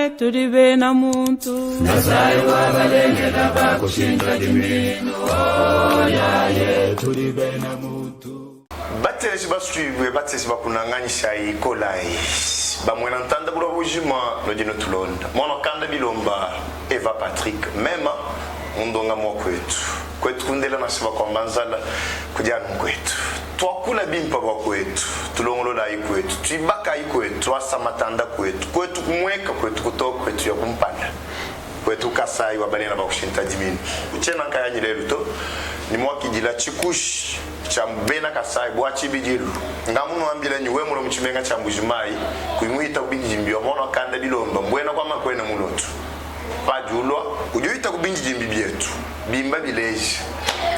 yetu libe na muntu Nasai wabalengela bakushinda dimino ya yetu libe na muntu Batesi basuive batesi bakunanganyisa ikolai bamwena ntanda bula bujima no dino tulonda mono kanda bilomba Eva Patrick mema undonga kwetu kundela nasiba kwa mbanzala kujana kwetu twakula bimpa kwa kwetu tulongolola kwetu twibaka kwetu twasa matanda kwetu kumweka kwetu kutoka kwetu ya kumpanda kwetu kasai wabalena bakushinta dimini uchena nkaya nyilelu to ni mwakijila chikushi cha mbena kasai bwachi bijilu ngamuno ambila nyuwe mulo mchimenga cha mbujimai kuimuita kubinji jimbio mono kanda bilomba mbwena kwa makwena mulotu pajulwa ujuita kubinji jimbi bietu bimba bileji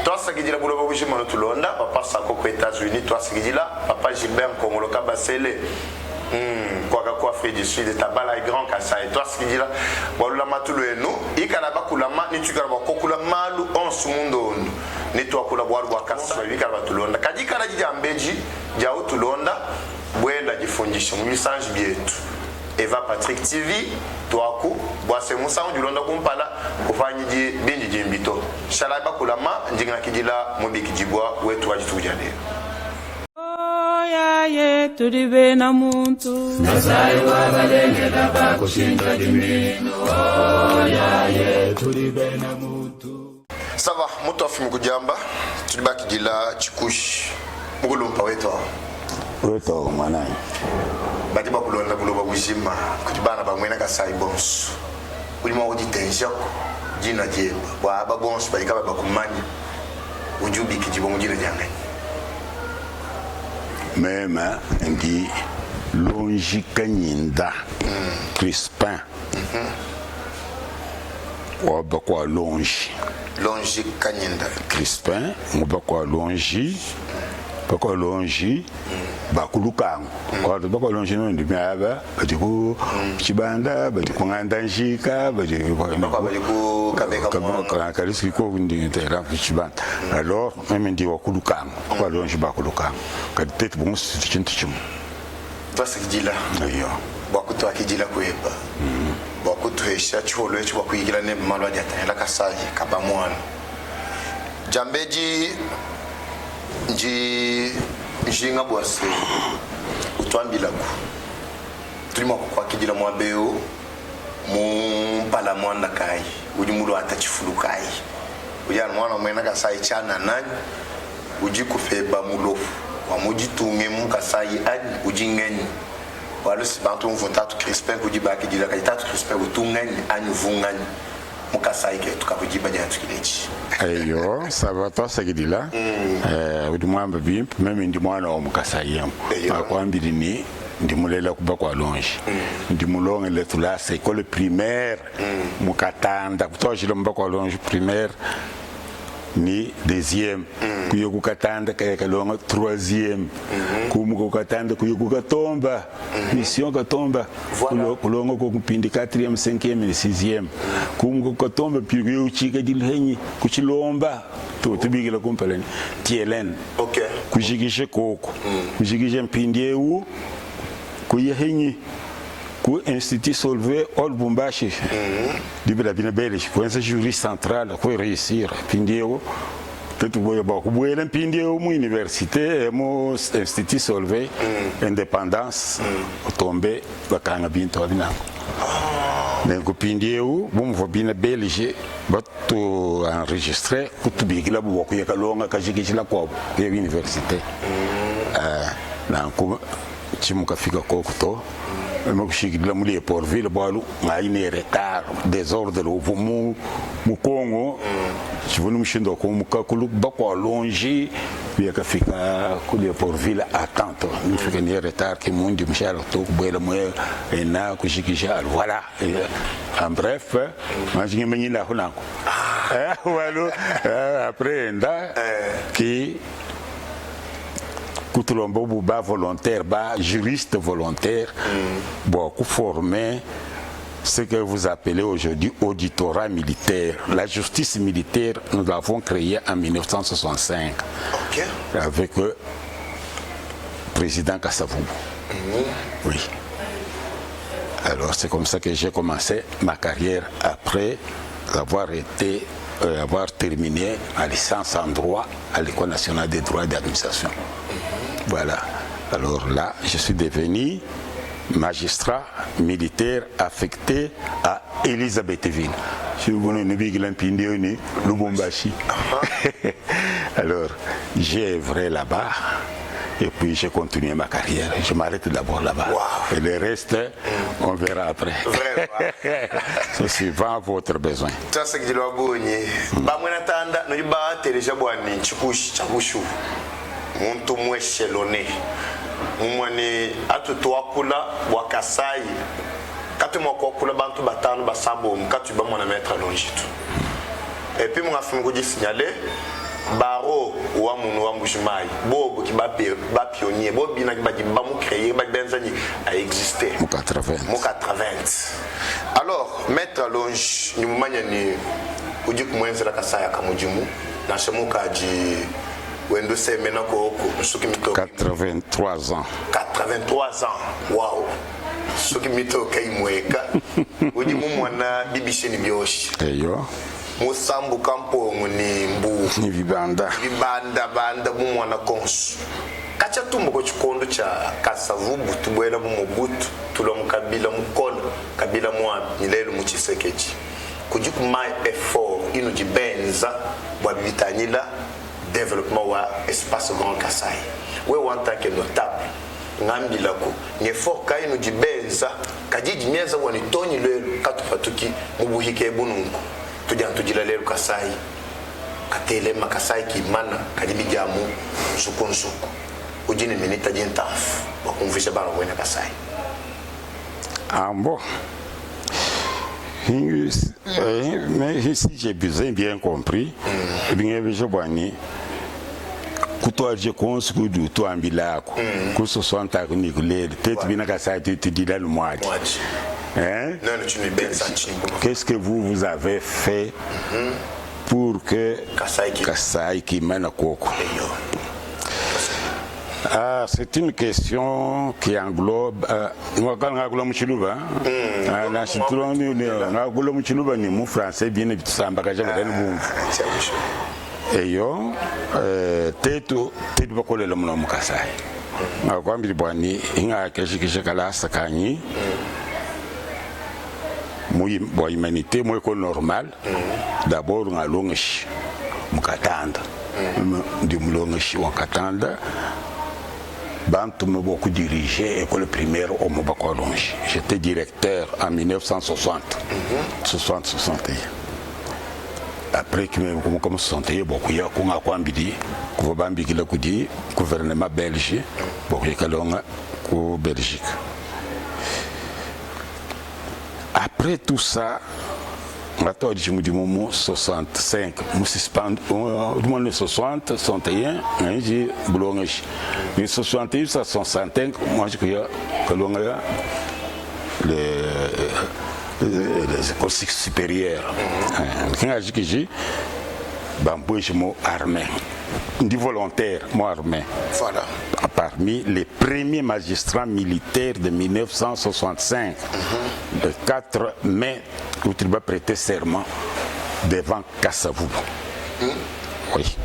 twasa kijila bulo bujima no tulonda papa sako kwa États-Unis twasa kijila papa Gilbert Kongolo kabasele kwa Freddy Sud tabala i grand kasai twasa kijila walula matulu eno ikala bakulama nitukala bakokula malu onsu mundo ni twakula bwaru bwakasa bikala batulonda kajikala jijambeji ja utulonda bwenda jifunjisha mu bisanji bietu Eva Patrick TV twaku bwase musangu julonda kumpala kufanyiji binji jimbito shalaba kulama njinga kijila mubiki jibwa wetu wajitujale ya yetu libe na muntu Nasai wabalengela bakushinda dimino ya yetu libe na muntu Sava mutu afi mkujamba tulibaki jila chikushi mugulumpa wetu mwanai bati bakulonda buloba bujima kutibana bamwena kasai bonsu ulima uditenjako jina jeba baba bonsu balikaba bakumanya ujubi kijibo mujina jangani mema ndi longi kanyinda Crispin wabakwa longi kanyinda Crispin mubakwa longi bakulukango bakwa longi no ndi myaba batiku chibanda batiku nganda njika batiku kabeka kalisi ko ndi tera chibanda alors même ndi wakulukango kwa longi bakulukango kadite bon chintu chim twasikijila ayo bakutu akijila kweba bakutu hesha cholo echi bakuyigila ne malwa jatela kasaji kabamwana jambeji njinga bwase utwambila ku tulima kwa kijila mwabeo mu pala mwanda kai ujimulo atachifulu kai ujana mwana mwena kasai chana nani ujikufeba mulofu wa mujitunge mukasai ani ujingeni walusi bantu mvontatu Crispin kujibaki jila kaitatu Crispin utungani ani vungani mukasai ke tukakujiba jana tukilechi ayo saba twasagidila udi mwamba bimp meme ndi mwana wa mukasai yemu akwambiri ni ndimulela kuba kwa longe ndimulongele tulasa école primaire mukatanda kutojilo mba kwa longe primaire ni deuxième kuyo kukatanda kaya kalonga troisième kumu kukatanda kuyo kukatomba mission katomba kulonga ko kupindi 4e 5e 6e kumu kukatomba piyo uchika dilhenyi kuchilomba to tubigila kumpeleni tielen okay kujikishe koko kujikishe mpindi u kuyehenyi ku institut Solvay ol Bumbashi dibila bina belge ko ensa jury central ko réussir pindeo tetu boya ba ku boyela pindeo mu université mo institut Solvay indépendance tombe bakanga binto bina men ko pindeo bum fo bina belge bato enregistré ku tubigila bu ko yakalonga kajikishila ko ya université na ko chimuka fika kokuto makushikila muli Portville bwalu ngaine retard désordre mu Congo chivunu mshindo ko mukakulu bakwa longi bia fika kuli Portville attente nifika ni retard ki mundi mshalo to kubwela moyo na kushikisha voilà en bref manjingi menyina hunako walu après nda ki Koutulombo Bouba volontaire, juriste volontaire, beaucoup formé ce que vous appelez aujourd'hui auditorat militaire. La justice militaire, nous l'avons créée en 1965 avec le président Kassavoubou. Oui. Alors c'est comme ça que j'ai commencé ma carrière après avoir terminé ma licence en droit à l'École nationale des droits et d'administration. Voilà. Alors là, je suis devenu magistrat militaire affecté à Elisabethville. Alors, j'ai œuvré là-bas et puis j'ai continué ma carrière. Je m'arrête d'abord là-bas. Wow. Et le reste, on verra après. C'est suivant votre besoin. Ça, c'est que je dois vous dire. Nous avons déjà muntu mweshelone umwane atutoa kula wakasai katu moko kula bantu batano basabo mkatu ba mwana mettre longitu et puis mon afin ko signaler baro wa munu wa mbushimai bobo ki ba pionnier bo bina ki ba mu créer ba benzani a exister mu 80 alors mettre longe ni mumanya ni uji kumwenzela kasaya kamujimu na shemuka ji 83 ans. 83 ans. Waouh. Ce qui m'est ok, mweka. Udi mwana bibishe ni bioshi. Eyo. Musambu kampo ni mbu. Ni vibanda. Banda mwana konsu. Kacha tumbo ko chikondo cha kasavubu tubwela mu Mobutu tulo mukabila mukono kabila mwa nilelo mu Tshisekedi. Kujuku mai effort ino jibenza bwa bitanyila développement wa espace Grand Kasai. We en tant que notable ngambila ko nyefo kai no jibenza kajiji mieza woni toni lelo katufatuki mubuhike bunungu tujantu jila lelo Kasai katele makasai ki mana kadibi jamu sukunsuku ujini minita jintaf wa kumvisha bana wena Kasai. Bon. Mais ici j'ai bien compris. Bien je vois ni kutoa je konsu du to ambilako ku 60 ans ni kulele peut-être bina Kasai te dila le mois. Hein? Qu'est-ce que vous avez fait pour que Kasai qui mène Koko? Ah, c'est une question qui englobe ni français bien et yo tetu bakole lo muno Kasai akwambiri bwani inga keshikisha kala sakanyi muy boy humanité muy ko normal d'abord ngalongish mukatanda ndi mulongish wakatanda Bantu me beaucoup dirigé école primaire au Mobakolonge. J'étais directeur en 1960, 60-61. Après que me comme 61, beaucoup ya kunga kwambidi, kuvabambi kila kudi gouvernement belge, beaucoup kalonga ku Belgique. Après tout ça, Attends, je me dis, 65, je suspends, 60, 61, j'ai boulongé. Mais 61, 65, moi je crois que l'on a les écoles supérieures. Quand j'ai bambou, je m'ai armé. Du volontaire, moi armé. Voilà. Parmi les premiers magistrats militaires de 1965, le 4 mai, où il va prêter serment devant Kasavubu. Oui.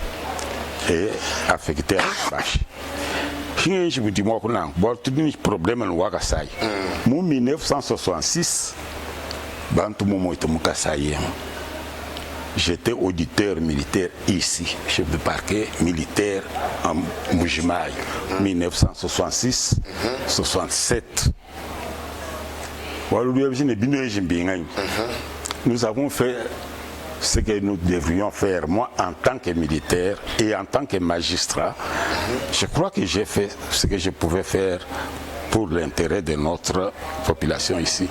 Et affecté à la vache. Je vous dis, moi, il y a un problème en Ouagassaï. En 1966, j'étais auditeur militaire ici, chef de parquet militaire en Moujimaï, 1966-67. Nous avons fait ce que nous devrions faire, moi en tant que militaire et en tant que magistrat. Je crois que j'ai fait ce que je pouvais faire pour l'intérêt de notre population ici.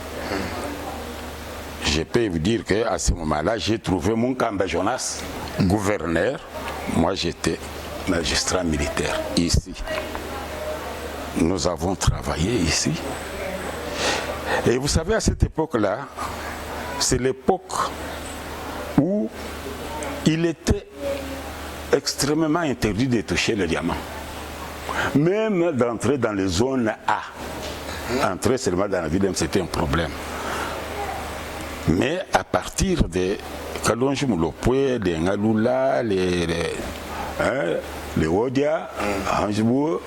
Je peux vous dire qu'à ce moment-là, j'ai trouvé mon Kamba Jonas, gouverneur. Moi, j'étais magistrat militaire ici. Nous avons travaillé ici. Et vous savez, à cette époque-là, c'est l'époque où il était extrêmement interdit de toucher le diamant. Même d'entrer dans les zones A. Entrer seulement dans la ville, c'était un problème. Mais à partir de Kalonji Moulopoué, les Ngalula, les Odia, Anjibou,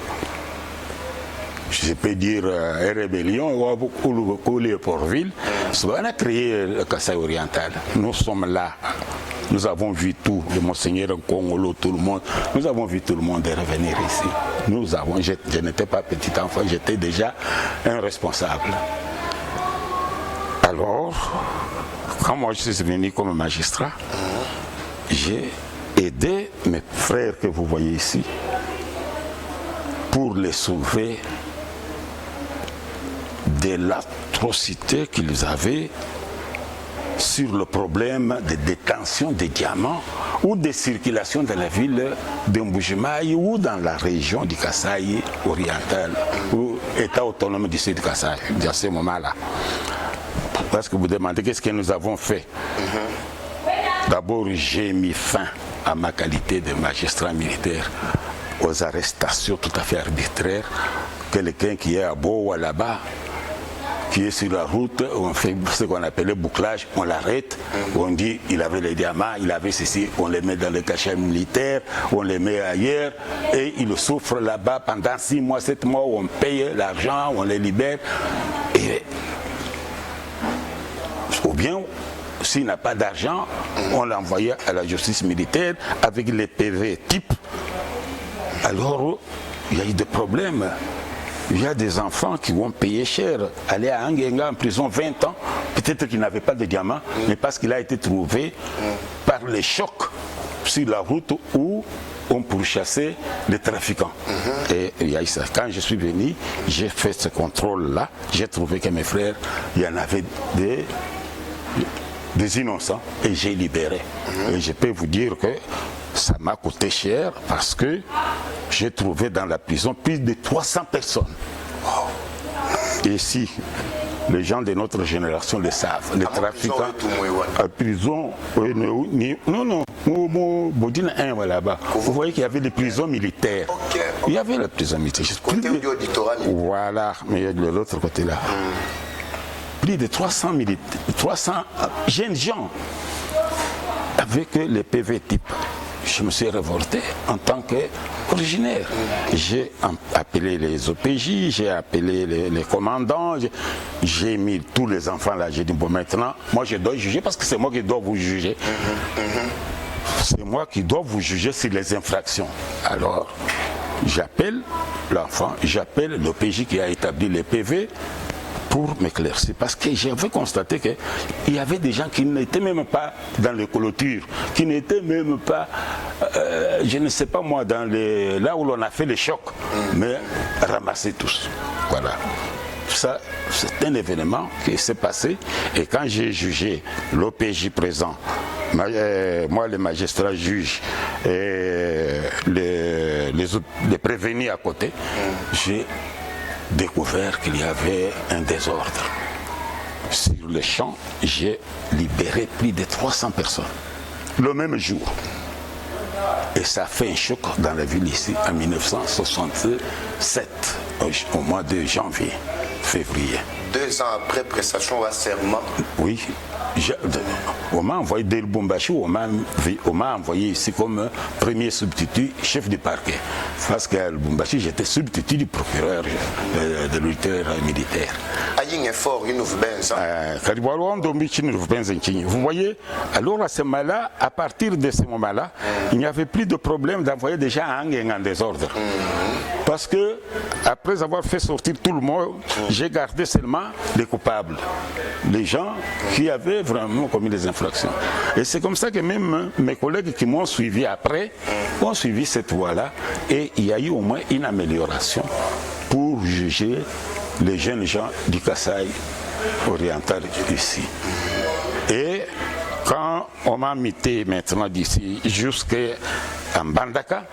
je peux dire rébellion, ou les Portville, on a créé le Kasaï oriental. Nous sommes là. Nous avons vu tout, le Monseigneur Congolo, tout le monde. Nous avons vu tout le monde revenir ici. Je n'étais pas petit enfant, j'étais déjà un responsable. Alors, quand moi je suis venu comme magistrat, j'ai aidé mes frères que vous voyez ici pour les sauver de l'atrocité qu'ils avaient sur le problème de détention des diamants ou de circulation dans la ville de Mbujimayi ou dans la région du Kasaï oriental ou État autonome du Sud Kasaï, dans ce moment-là. Parce que vous demandez qu'est-ce que nous avons fait. D'abord, j'ai mis fin à ma qualité de magistrat militaire aux arrestations tout à fait arbitraires. Quelqu'un qui est à Beau ou là-bas, qui est sur la route, on fait ce qu'on appelle le bouclage, on l'arrête, on dit il avait les diamants, il avait ceci, on les met dans le cachet militaire, on les met ailleurs et il souffre là-bas pendant 6 mois, 7 mois, on paye l'argent, on les libère. Ou bien, s'il n'a pas d'argent, on l'envoyait à la justice militaire avec les PV type. Alors, il y a eu des problèmes. Il y a des enfants qui vont payer cher, aller à Angenga en prison 20 ans, peut-être qu'il n'avait pas de diamant, mais parce qu'il a été trouvé par les chocs sur la route où on pourchassait les trafiquants. Et il y a eu ça. Quand je suis venu, j'ai fait ce contrôle-là, j'ai trouvé que mes frères, il y en avait des innocents et j'ai libéré. Et je peux vous dire que ça m'a coûté cher parce que j'ai trouvé dans la prison plus de 300 personnes. Et ici, les gens de notre génération le savent. Les trafiquants à prison, non, Bodine 1 là-bas. Vous voyez qu'il y avait des prisons militaires. Il y avait les prisons militaires. Voilà, mais de l'autre côté là. Plus de 300 jeunes gens avec les PV type. Je me suis révolté en tant qu'originaire. J'ai appelé les OPJ, j'ai appelé les commandants, j'ai mis tous les enfants là. J'ai dit, bon maintenant, moi je dois juger parce que c'est moi qui dois vous juger. C'est moi qui dois vous juger sur les infractions. Alors, j'appelle l'enfant, j'appelle l'OPJ qui a établi les PV pour m'éclaircir. Parce que j'avais constaté qu'il y avait des gens qui n'étaient même pas dans les clôtures, qui n'étaient même pas, je ne sais pas moi, là où l'on a fait les chocs, mais ramassés tous. Voilà. Ça, c'est un événement qui s'est passé. Et quand j'ai jugé l'OPJ présent, moi, les magistrats juges et les prévenus à côté, j'ai découvert qu'il y avait un désordre. Sur le champ, j'ai libéré plus de 300 personnes le même jour. Et ça a fait un choc dans la ville ici en 1967, au mois de janvier, février. 2 ans après prestation à serment. Oui. On m'a envoyé dès le Lubumbashi, on m'a envoyé ici comme premier substitut chef du parquet. Parce qu'à Lubumbashi, j'étais substitut du procureur de l'unité militaire. Vous voyez, alors à ce moment-là, à partir de ce moment-là, il n'y avait plus de problème d'envoyer des gens à Angenga en désordre. Parce que, après avoir fait sortir tout le monde, j'ai gardé seulement les coupables, les gens qui avaient vraiment commis des infractions. Et c'est comme ça que même mes collègues qui m'ont suivi après ont suivi cette voie-là et il y a eu au moins une amélioration pour juger les jeunes gens du Kasaï oriental ici. Et quand on m'a muté maintenant d'ici jusqu'à Mbandaka,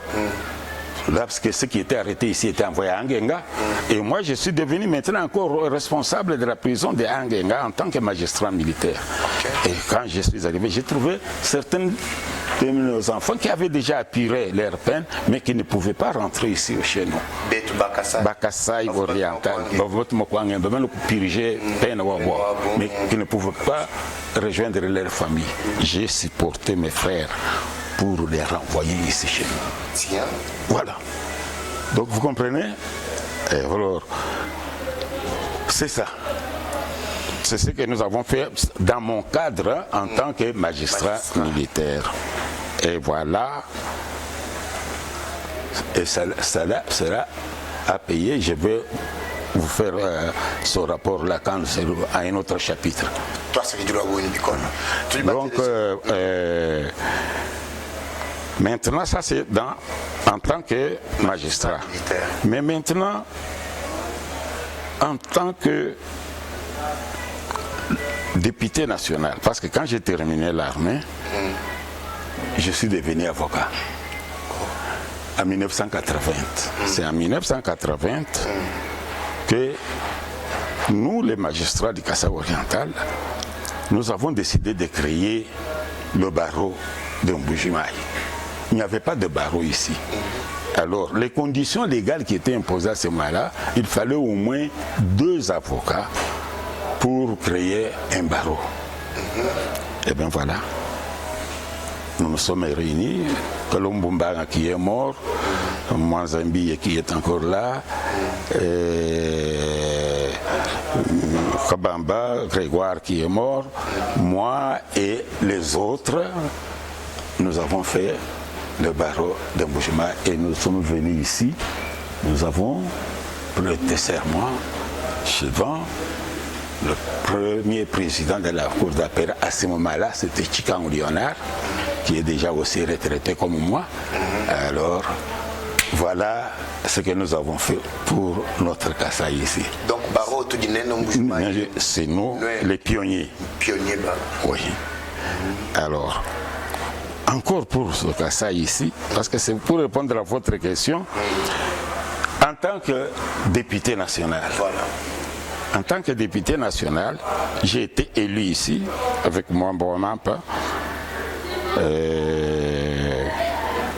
là, parce que ceux qui étaient arrêtés ici étaient envoyés à Angenga. Et moi, je suis devenu maintenant encore responsable de la prison de Angenga en tant que magistrat militaire. Okay. Et quand je suis arrivé, j'ai trouvé certaines de nos enfants qui avaient déjà apuré leur peine, mais qui ne pouvaient pas rentrer ici chez nous. Bakassai oriental, mais qui ne pouvaient pas rejoindre leur famille. J'ai supporté mes frères pour les renvoyer ici chez nous. Voilà. Donc vous comprenez? Et alors, c'est ça. C'est ce que nous avons fait dans mon cadre en tant que magistrat militaire. Et voilà. Et cela sera à payer. Je vais vous faire ce rapport-là quand à un autre chapitre. Donc, maintenant, ça c'est en tant que magistrat. Mais maintenant, en tant que député national, parce que quand j'ai terminé l'armée, je suis devenu avocat. En 1980. C'est en 1980 que nous, les magistrats du Kasaï oriental, nous avons décidé de créer le barreau de Mbuji-Mayi. Il n'y avait pas de barreau ici. Alors, les conditions légales qui étaient imposées à ce moment-là, il fallait au moins 2 avocats pour créer un barreau. Et bien voilà. Nous nous sommes réunis. Kolombumba qui est mort, Mwanzambi qui est encore là, Kabamba, Grégoire qui est mort, moi et les autres, nous avons fait le barreau de Mbuji-Mayi et nous sommes venus ici. Nous avons prêté serment devant le premier président de la cour d'appel à ce moment-là, c'était Chikangu Léonard, qui est déjà aussi retraité comme moi. Alors, voilà ce que nous avons fait pour notre Kasaï ici. Donc, Barreau, tu dis Mbuji-Mayi. C'est nous, les pionniers. Pionniers, oui. Alors, encore pour ce Kasaï ici, parce que c'est pour répondre à votre question, en tant que député national. Voilà. En tant que député national, j'ai été élu ici avec Mwamba Wamampa.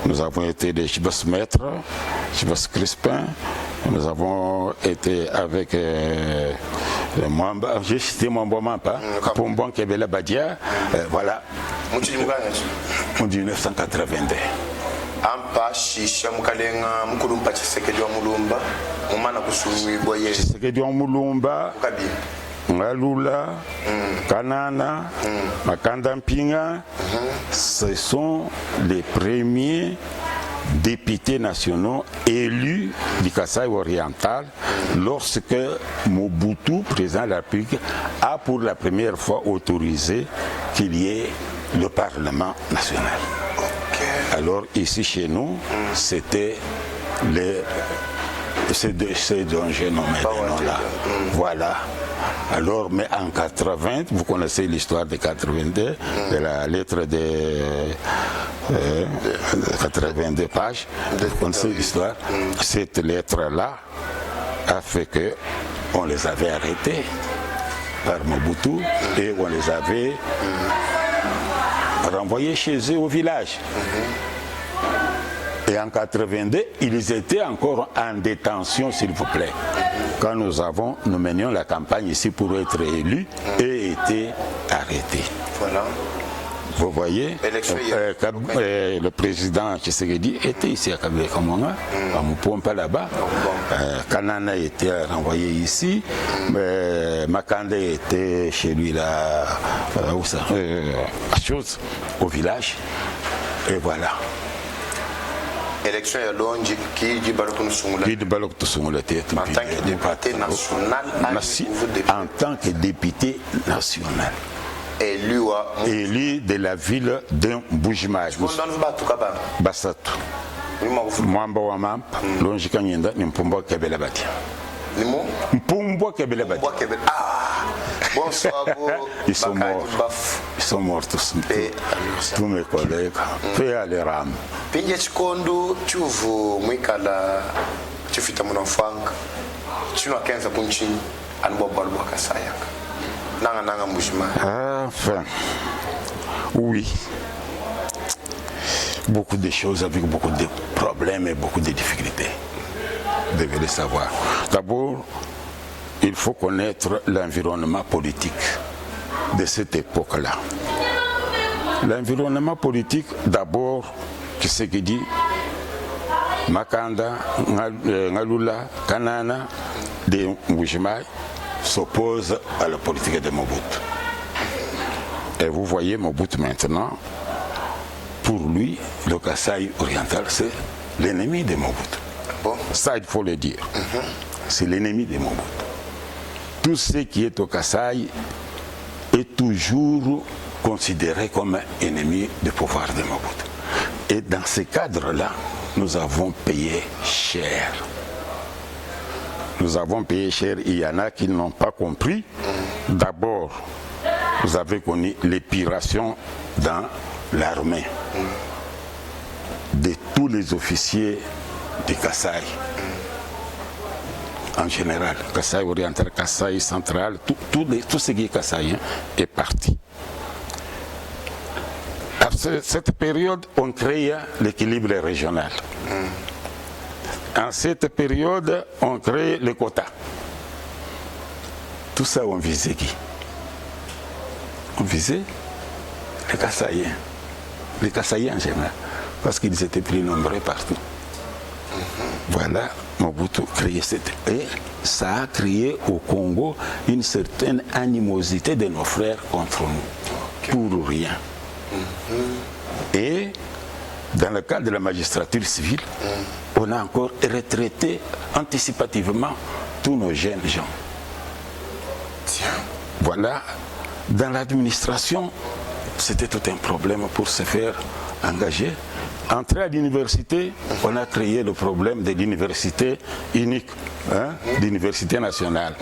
Nous avons été des Chibas Maîtres, Chibas Crispin. Nous avons été avec Mwamba, j'ai cité Mwamba Wamampa, Pombon Kebela Badia. Voilà. En 1982. Ampa shisha mukalenga mukulumba Tshisekedi wa Mulumba mumana kusumi boye Tshisekedi wa Mulumba Ngalula Kanana Makanda Mpinga, ce sont les premiers députés nationaux élus du Kasaï oriental lorsque Mobutu, président de la République, a pour la première fois autorisé qu'il y ait le Parlement national. Alors ici chez nous, c'était ces dont j'ai nommé les noms là. Voilà. Alors, mais en 80, vous connaissez l'histoire de 82, de la lettre de 82 pages, vous connaissez l'histoire. Cette lettre-là a fait qu'on les avait arrêtés par Mobutu et on les avait renvoyés chez eux au village. Et en 82, ils étaient encore en détention, s'il vous plaît. Quand nous menions la campagne ici pour être élus et étaient arrêtés. Voilà. Vous voyez, le président Tshisekedi était ici à Kabila-Kamanga, à Mupompa là-bas. Kanana était renvoyé ici, Makande était chez lui là, à Chose, au village. Et voilà. Élection à Londres qui dit en tant que député national, en tant que député national. Élu de la ville de Mbuji-Mayi. Basatu. Mwamba Wamampa, Longi Kanyenda, Mpumbo Kebela Batia. Mpumbo Kebela Batia. Bonsoir. Ils sont morts. Ils sont morts tous. Tous mes collègues. Paix à l'Iram. Pinje Chikondo, Chuvu, Mwikala, Chufita Munafang, Chino Kenza Punchin, and Bobalwa Kasayaka. Nanga Mbuji-Mayi. Enfin, oui. beaucoup de choses, avec beaucoup de problèmes et beaucoup de difficultés. Vous devez le savoir. D'abord, il faut connaître l'environnement politique de cette époque-là. L'environnement politique, d'abord, qu'est-ce qu'il dit? Makanda, Ngalula, Kanana, de Mbujimai s'opposent à la politique de Mobutu. Et vous voyez Mobutu maintenant, pour lui, le Kasaï oriental, c'est l'ennemi de Mobutu. Bon. Ça, il faut le dire. C'est l'ennemi de Mobutu. Tout ce qui est au Kasaï est toujours considéré comme ennemi du pouvoir de Mobutu. Et dans ce cadre-là, nous avons payé cher. Nous avons payé cher. Il y en a qui n'ont pas compris. D'abord, vous avez connu l'épuration dans l'armée de tous les officiers de Kasaï. En général, Kasaï oriental, Kasaï central, tout ce qui est Kasaïen est parti. À cette période, on crée l'équilibre régional. En cette période, on crée les quotas. Tout ça, on visait qui? On visait les Kasaïens. Les Kasaïens en général, parce qu'ils étaient plus nombreux partout. Voilà, Mobutu créé cette... Et ça a créé au Congo une certaine animosité de nos frères contre nous. Pour rien. Et dans le cadre de la magistrature civile, on a encore retraité anticipativement tous nos jeunes gens. Tiens. Voilà, dans l'administration, c'était tout un problème pour se faire engager. Entrer à l'université, on a créé le problème de l'université unique, l'université nationale.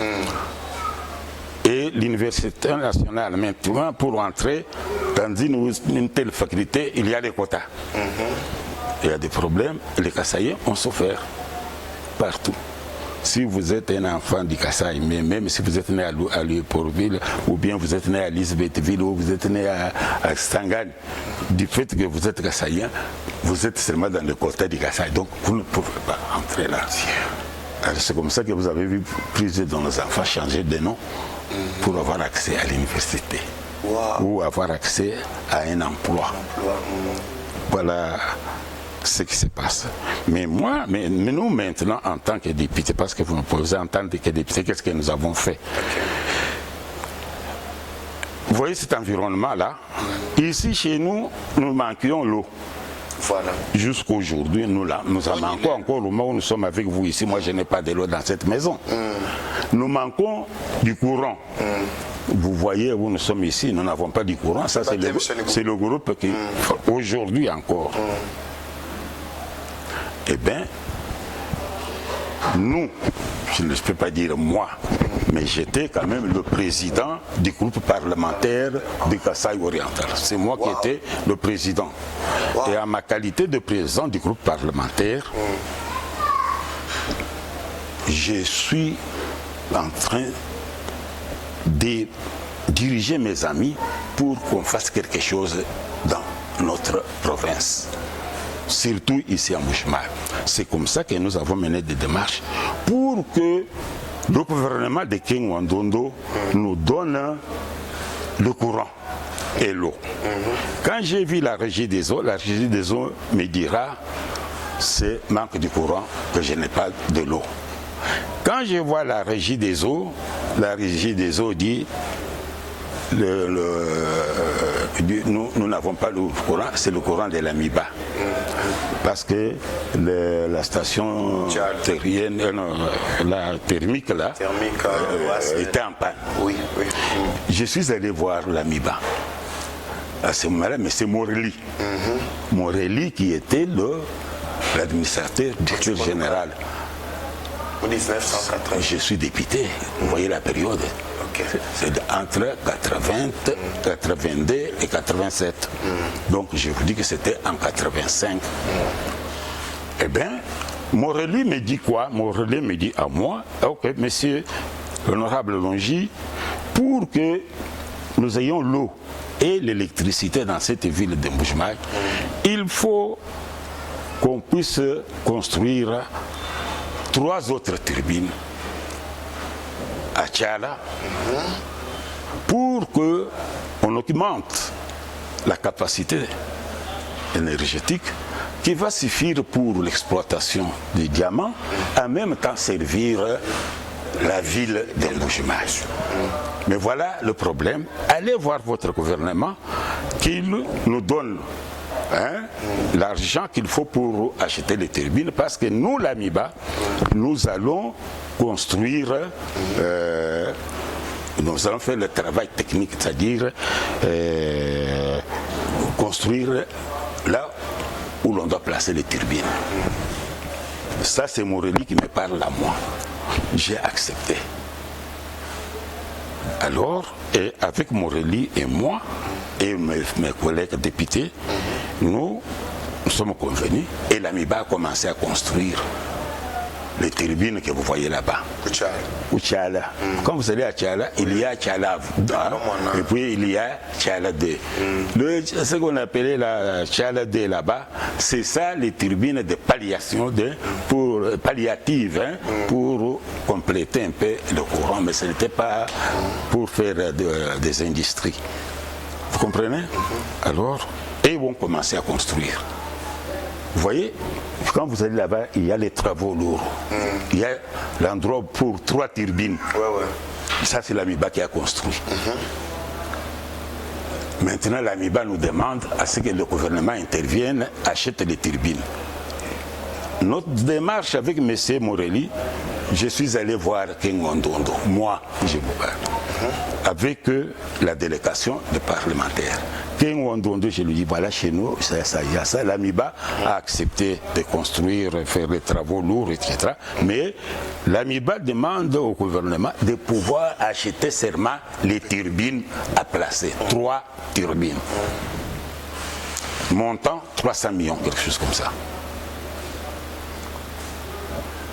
Et l'université nationale, maintenant, pour entrer dans une telle faculté, il y a des quotas. Il y a des problèmes, les Kasaïens ont souffert partout. Si vous êtes un enfant du Kasaï, mais même si vous êtes né à Léopoldville, ou bien vous êtes né à Lisbethville, ou vous êtes né à Stangane, du fait que vous êtes Kasaïen, vous êtes seulement dans le quota du Kasaï, donc vous ne pouvez pas entrer là. C'est comme ça que vous avez vu plusieurs de nos enfants changer de nom pour avoir accès à l'université. Ou avoir accès à un emploi. Voilà ce qui se passe. Mais moi, mais nous maintenant, en tant que députés, parce que vous me posez en tant que députés, qu'est-ce que nous avons fait? Vous voyez cet environnement-là? Ici, chez nous, nous manquions l'eau. Voilà. Jusqu'aujourd'hui, nous en manquons encore au moment où nous sommes avec vous ici. Moi, je n'ai pas de l'eau dans cette maison. Nous manquons du courant. Vous voyez où nous sommes ici, nous n'avons pas du courant. Ça, c'est le groupe qui, aujourd'hui encore. Eh bien, nous, je ne peux pas dire moi, mais j'étais quand même le président du groupe parlementaire du Kasaï oriental. C'est moi qui étais le président. Et à ma qualité de président du groupe parlementaire, je suis en train de diriger mes amis pour qu'on fasse quelque chose dans notre province. Surtout ici à Mbujimai. C'est comme ça que nous avons mené des démarches pour que le gouvernement de King Wandondo nous donne le courant et l'eau. Quand j'ai vu la régie des eaux me dira c'est manque de courant que je n'ai pas de l'eau. Quand je vois la régie des eaux dit nous n'avons pas le courant, c'est le courant de l'Amiba. Parce que la station terrienne, la thermique là, était en panne. Oui. Je suis allé voir l'Amiba. À ce moment-là, mais c'est Morelli. Morelli qui était l'administrateur directeur général. En 1980. Je suis député, vous voyez la période. C'est entre 82 et 87. Donc je vous dis que c'était en 85. Eh bien, Morelli me dit quoi? Morelli me dit à moi, ok, monsieur l'honorable Longy, pour que nous ayons l'eau et l'électricité dans cette ville de Mbuji-Mayi, il faut qu'on puisse construire 3 autres turbines à Tchala pour qu'on augmente la capacité énergétique qui va suffire pour l'exploitation des diamants, en même temps servir la ville de Mbuji-Mayi. Mais voilà le problème. Allez voir votre gouvernement qu'il nous donne l'argent qu'il faut pour acheter les turbines, parce que nous, l'AMIBA, nous allons construire, nous allons faire le travail technique, c'est-à-dire construire là où l'on doit placer les turbines. Ça, c'est Morelli qui me parle à moi. J'ai accepté. Alors, et avec Morelli et moi, et mes collègues députés, nous sommes convenus, et l'AMIBA a commencé à construire les turbines que vous voyez là-bas. Tchala. Quand vous allez à Tchala, il y a Tchala 1, et puis il y a Tchala 2. Ce qu'on appelait la Tchala 2 là-bas, c'est ça les turbines de palliation, palliatives, pour compléter un peu le courant, mais ce n'était pas pour faire des industries. Vous comprenez? Alors, et ils vont commencer à construire. Vous voyez, quand vous allez là-bas, il y a les travaux lourds. Il y a l'endroit pour 3 turbines. Ça, c'est l'AMIBA qui a construit. Maintenant, l'AMIBA nous demande à ce que le gouvernement intervienne, achète les turbines. Notre démarche avec M. Morelli, je suis allé voir Ken Ondondo, moi, je vous parle, avec la délégation des parlementaires. Ken Ondondo, je lui dis, voilà, chez nous, il y a ça. L'AMIBA a accepté de construire, faire des travaux lourds, etc. Mais l'AMIBA demande au gouvernement de pouvoir acheter seulement les turbines à placer. 3 turbines. Montant 300 millions, quelque chose comme ça.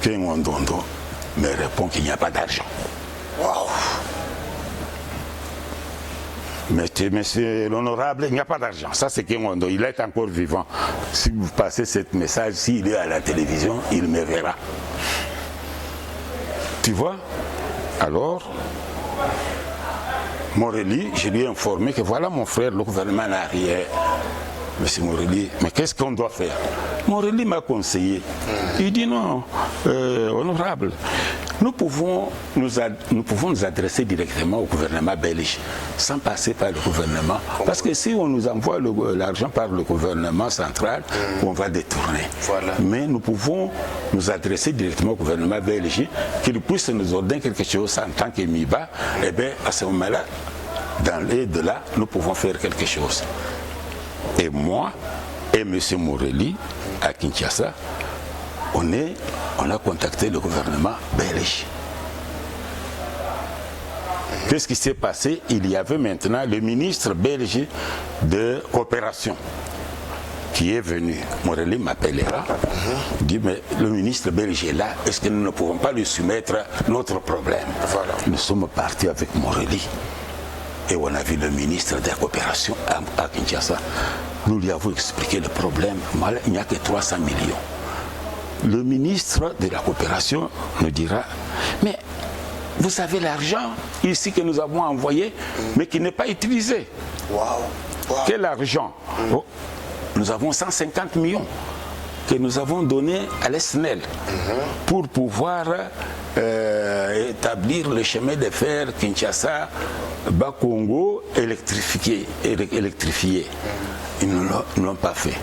Ken Ondondo me répond qu'il n'y a pas d'argent. Waouh! Monsieur l'honorable, il n'y a pas d'argent. Ça, c'est Ken Ondondo. Il est encore vivant. Si vous passez ce message, s'il est à la télévision, il me verra. Tu vois? Alors, Morelli, je lui ai informé que voilà mon frère, le gouvernement n'a rien. Monsieur Morelli, mais qu'est-ce qu'on doit faire? Morelli m'a conseillé. Il dit non, honorable, nous pouvons nous adresser directement au gouvernement belge, sans passer par le gouvernement. Parce que si on nous envoie l'argent par le gouvernement central, on va détourner. Voilà. Mais nous pouvons nous adresser directement au gouvernement belge, qu'il puisse nous ordonner quelque chose en tant qu'AMIBA. Et bien, à ce moment-là, dans l'aide de là, nous pouvons faire quelque chose. Et moi et M. Morelli, à Kinshasa, on a contacté le gouvernement belge. Qu'est-ce qui s'est passé? Il y avait maintenant le ministre belge de coopération qui est venu. Morelli m'appellera, dit, mais le ministre belge est là, est-ce que nous ne pouvons pas lui soumettre notre problème? Voilà. Nous sommes partis avec Morelli. Et on a vu le ministre de la coopération à Kinshasa. Nous lui avons expliqué le problème. Il n'y a que 300 millions. Le ministre de la coopération nous dira, mais vous avez l'argent ici que nous avons envoyé, mais qui n'est pas utilisé. Quel argent? Nous avons 150 millions que nous avons donné à l'ESNEL pour pouvoir établir le chemin de fer Kinshasa-Bakongo électrifié. Ils ne l'ont pas fait.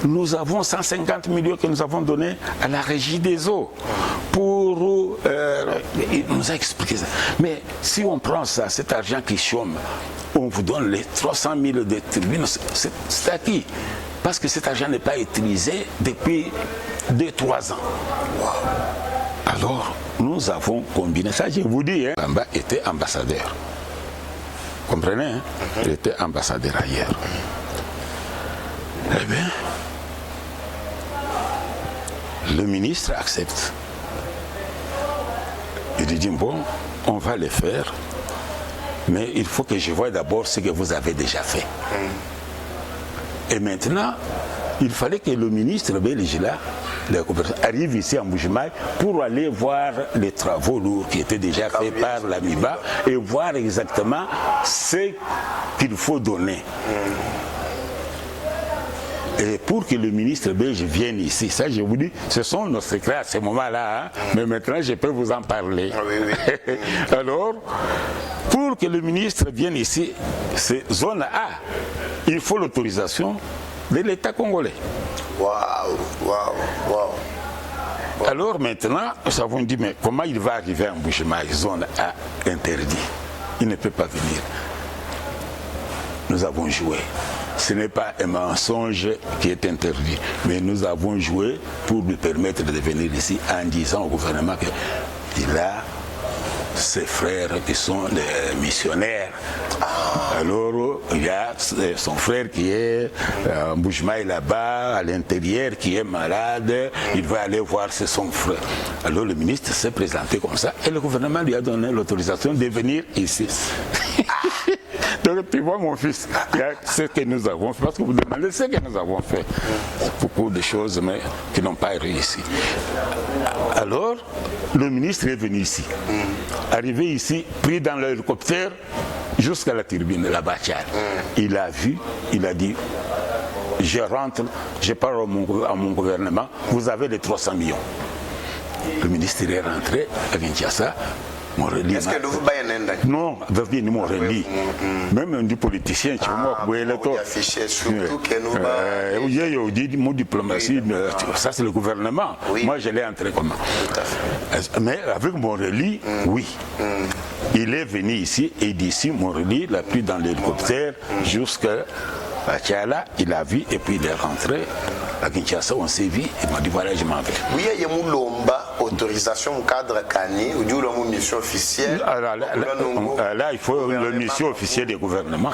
Nous avons 150 millions que nous avons donnés à la régie des eaux pour... il nous a expliqué ça. Mais si on prend ça, cet argent qui chôme, on vous donne les 300 000 de turbines, c'est à qui? Parce que cet argent n'est pas utilisé depuis 2-3 ans. Alors, nous avons combiné ça. Je vous dis, Bamba était ambassadeur. Vous comprenez? Il était ambassadeur ailleurs. Eh bien, le ministre accepte. Il dit, bon, on va le faire. Mais il faut que je voie d'abord ce que vous avez déjà fait. Et maintenant, il fallait que le ministre belge là, de la coopération, arrive ici à Mbujimaï pour aller voir les travaux lourds qui étaient déjà faits par l'AMIBA et voir exactement ce qu'il faut donner. Et pour que le ministre belge vienne ici, ça je vous dis, ce sont nos secrets à ce moment-là, hein, mais maintenant je peux vous en parler. Alors, pour que le ministre vienne ici, c'est zone A, il faut l'autorisation de l'État congolais. Alors maintenant, nous avons dit, mais comment il va arriver en Mbujimaï, zone A interdit? Il ne peut pas venir. Nous avons joué. Ce n'est pas un mensonge qui est interdit, mais nous avons joué pour lui permettre de venir ici en disant au gouvernement qu'il a ses frères qui sont des missionnaires. Alors, il y a son frère qui est en Mbujimaï là-bas, à l'intérieur, qui est malade. Il va aller voir son frère. Alors, le ministre s'est présenté comme ça et le gouvernement lui a donné l'autorisation de venir ici. Donc, tu vois, mon fils, il y a ce que nous avons fait. Parce que vous demandez ce que nous avons fait. Beaucoup de choses, mais qui n'ont pas réussi. Alors, le ministre est venu ici. Arrivé ici, pris dans l'hélicoptère jusqu'à la turbine, la Bachar. Il a vu, il a dit, je rentre, je parle à mon gouvernement, vous avez les 300 millions. Le ministre est rentré à Kinshasa. Est-ce que vous avez non, même du politicien, tu vois, surtout que nous dit mon diplomatie, ça c'est le gouvernement. Moi je l'ai entré comment? Mais avec Morelli, oui. Il est venu ici et d'ici, Morelli l'a pris dans l'hélicoptère jusqu'à Tchala, il a vu et puis il est rentré. À Kinshasa, on s'est vu, il m'a dit voilà, je m'en vais. Oui, il y a une autorisation cadre Kani, ou une mission officielle. Là, il faut une mission officielle du gouvernement.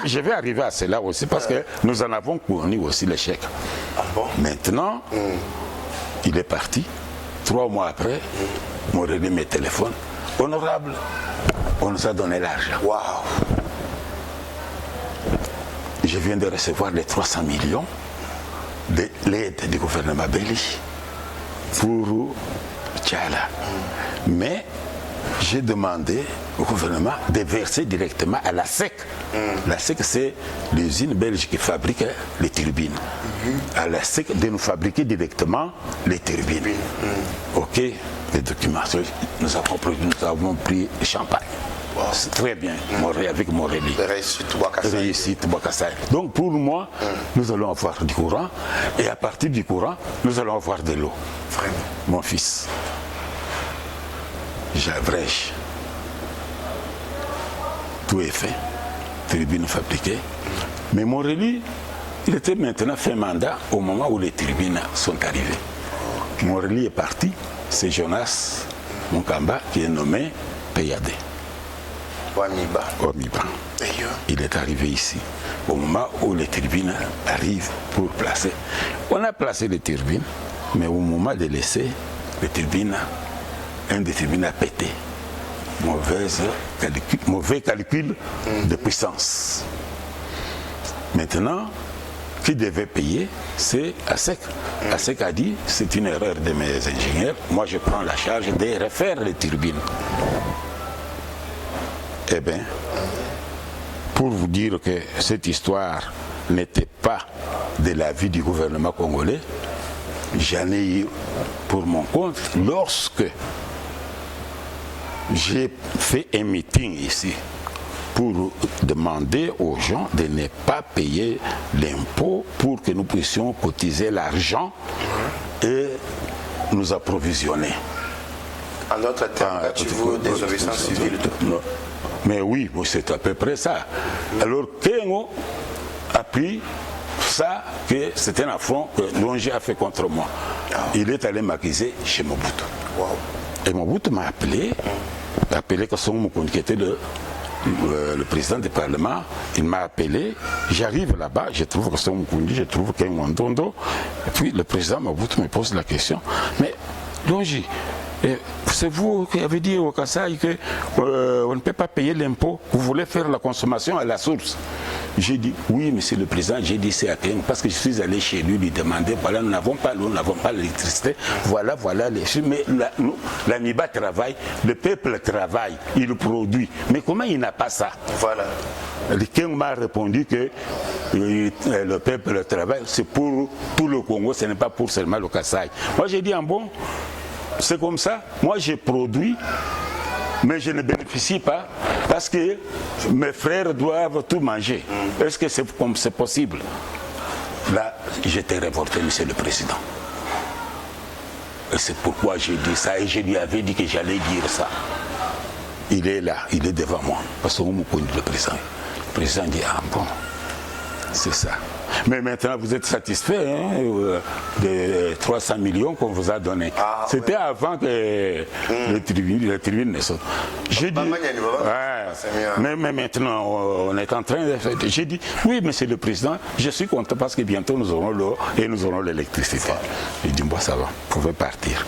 Je vais arriver à cela aussi parce que nous en avons fourni aussi les chèques. Maintenant, il est parti. 3 mois après, Morelli me téléphone. Honorable, on nous a donné l'argent. Waouh! Je viens de recevoir les 300 millions de l'aide du gouvernement belge pour Tchala. Mais j'ai demandé au gouvernement de verser directement à la SEC. La SEC, c'est l'usine belge qui fabrique les turbines. À la SEC de nous fabriquer directement les turbines. Ok, les documents. Nous avons pris champagne. C'est très bien, avec Morelli. Réussite Bouakassai. Donc pour moi, nous allons avoir du courant et à partir du courant, nous allons avoir de l'eau. Mon fils, j'abrège. Tout est fait, turbines fabriquées. Mais Morelli, il était maintenant fait mandat au moment où les turbines sont arrivées. Morelli est parti, c'est Jonas Munkamba qui est nommé PAD. Omiba. Il est arrivé ici, au moment où les turbines arrivent pour placer. On a placé les turbines, mais au moment de laisser les turbines, un des turbines a pété. Mauvais calcul de puissance. Maintenant, qui devait payer, c'est ASEC. ASEC a dit, c'est une erreur de mes ingénieurs, moi je prends la charge de refaire les turbines. Eh bien, pour vous dire que cette histoire n'était pas de l'avis du gouvernement congolais, j'en ai eu pour mon compte lorsque j'ai fait un meeting ici pour demander aux gens de ne pas payer l'impôt pour que nous puissions cotiser l'argent et nous approvisionner. En d'autres termes, avez-vous des obéissances civiles? Non. Mais oui, c'est à peu près ça. Alors, Kengo a pris ça, que c'était un affront que Longi a fait contre moi. Il est allé m'accuser chez Mobutu. Et Mobutu m'a appelé Kasongo Mukundi, qui était le président du Parlement. Il m'a appelé, j'arrive là-bas, je trouve Kasongo Mukundi, je trouve Kengo Ndondo. Et puis le président Mobutu me pose la question, mais Longi, Et c'est vous qui avez dit au Kasaï qu'on ne peut pas payer l'impôt, vous voulez faire la consommation à la source. J'ai dit, oui, monsieur le président, j'ai dit c'est à Keng, parce que je suis allé chez lui demander, voilà, nous n'avons pas l'eau, nous n'avons pas l'électricité, voilà les choses. Mais la MIBA travaille, le peuple travaille, il produit. Mais comment il n'a pas ça? Voilà. Le Keng m'a répondu que le peuple travaille, c'est pour tout le Congo, ce n'est pas pour seulement le Kasaï. Moi j'ai dit, bon, c'est comme ça, moi j'ai produit, mais je ne bénéficie pas parce que mes frères doivent tout manger. Est-ce que c'est possible? Là, j'étais révolté, monsieur le président. Et c'est pourquoi j'ai dit ça et je lui avais dit que j'allais dire ça. Il est là, il est devant moi. Parce qu'on me connaît le président. Le président dit, ah bon, c'est ça. Mais maintenant, vous êtes satisfait des 300 millions qu'on vous a donnés. Ah, c'était avant que le tribune ne saute. J'ai dit, mais maintenant, on est en train de faire. J'ai dit, oui, monsieur le président, je suis content parce que bientôt nous aurons l'eau et nous aurons l'électricité. Il dit, bon, ça va, vous pouvez partir.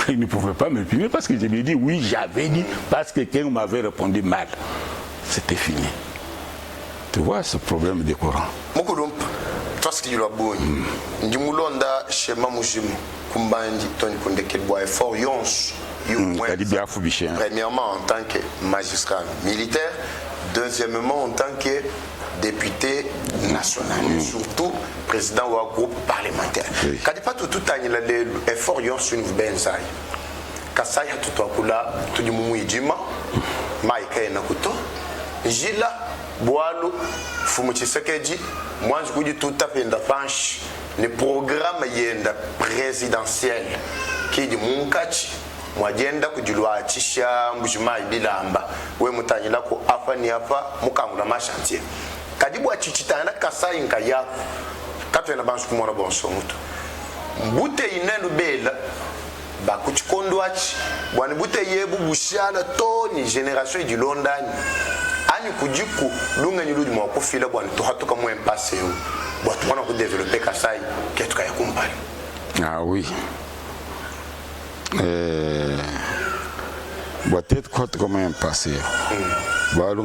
Il ne pouvait pas me punir parce que je lui ai dit, oui, j'avais dit, parce que quelqu'un m'avait répondu mal. C'était fini. Tu vois ce problème de courant. Mokulump, toi ce qui est bon, Ndimulonda chez Mamoujimu, Kumbandi, Tony Kundekebois, Fort Yons, premièrement en tant que magistrat militaire, deuxièmement en tant que député national, et surtout président du groupe parlementaire. Quand pas tout l'effort Yons une benzaï. Kasaya tout akula, tout du Mouidjima, Maïka et Nakuto, Gila. Boalo, Fumuchisekeji, moi je vous dis tout à fait de panche, le programme yenda présidentiel qui est du Munkachi, moi yenda ku du loi Chisha, Mujima Bilamba, ou Moutani la ko afani afa, Mukamuna ma chantier. Kadibwa Chichitana Kasa Inkaya, Katana Banche Kumona Bonsomuto. Mbute inenu bela, Bakuchi Kondwachi, Wanibute Yebu Bushala, Tony, génération du London. Ani kujiku lunga ni ludi mwako fila bwana tuhatuka mwe mpase yo bwana tuwana ku développer Kasai ketuka ya kumbali. Ah oui. Peut-être que comme un passé. Voilà,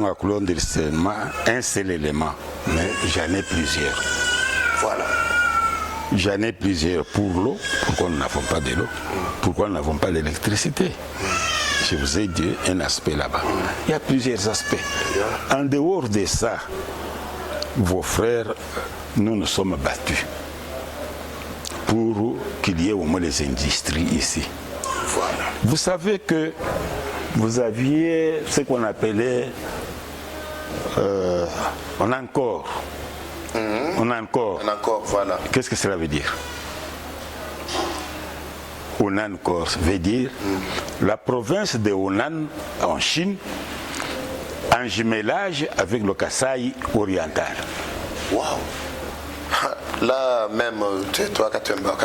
un seul élément, mais j'en ai plusieurs. Voilà. J'en ai plusieurs pour l'eau, pourquoi nous n'avons pas de l'eau, pourquoi nous n'avons pas d'électricité. Je vous ai dit un aspect là-bas. Il y a plusieurs aspects. En dehors de ça, vos frères, nous nous sommes battus pour qu'il y ait au moins les industries ici. Voilà. Vous savez que vous aviez ce qu'on appelait on a encore. On a encore. On a encore, voilà. Qu'est-ce que cela veut dire? Hunan Corse veut dire la province de Hunan en Chine en jumelage avec le Kasaï oriental. Waouh! Là même, toi, quand tu bats,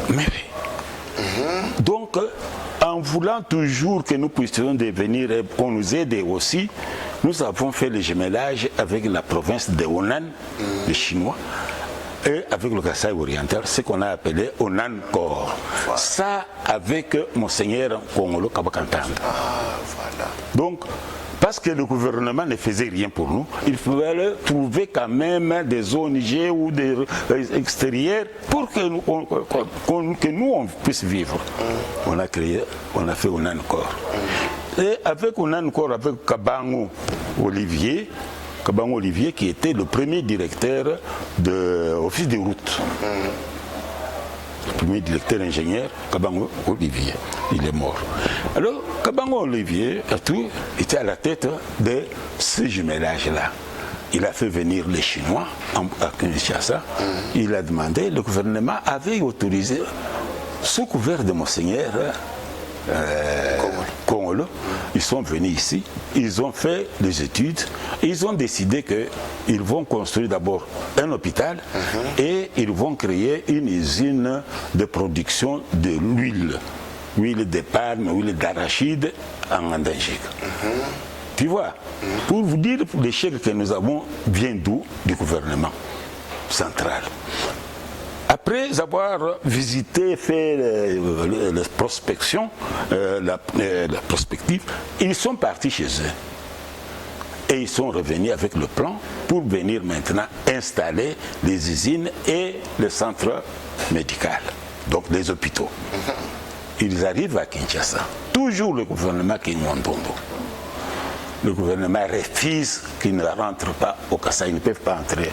mais donc, en voulant toujours que nous puissions devenir et qu'on nous aide aussi, nous avons fait le jumelage avec la province de Hunan, les Chinois, et avec le Kasaï oriental, ce qu'on a appelé Hunan Corps. Voilà. Ça avec Monseigneur Kongolo Kabakantanda. Voilà. Donc, parce que le gouvernement ne faisait rien pour nous, il fallait trouver quand même des ONG ou des extérieurs pour que nous on puisse vivre. On a créé, on a fait Hunan Corps. Et avec Hunan Corps, avec Kabango Olivier qui était le premier directeur de l'office des routes. Le premier directeur ingénieur, Kabango Olivier, il est mort. Alors, Kabango Olivier était à la tête de ce jumelage-là. Il a fait venir les Chinois à Kinshasa. Il a demandé, le gouvernement avait autorisé, sous couvert de Monseigneur Kongolo, ils sont venus ici, ils ont fait des études, ils ont décidé qu'ils vont construire d'abord un hôpital et ils vont créer une usine de production de l'huile de palme, huile d'arachide en Andingique. Tu vois, pour vous dire l'échec que nous avons vient d'où? Du gouvernement central. après avoir visité, fait la prospection, la prospective, ils sont partis chez eux. Et ils sont revenus avec le plan pour venir maintenant installer les usines et le centre médical, donc les hôpitaux. Ils arrivent à Kinshasa. Toujours le gouvernement Kinmondondo. Le gouvernement refuse qu'ils ne rentrent pas au Kasaï. Ils ne peuvent pas entrer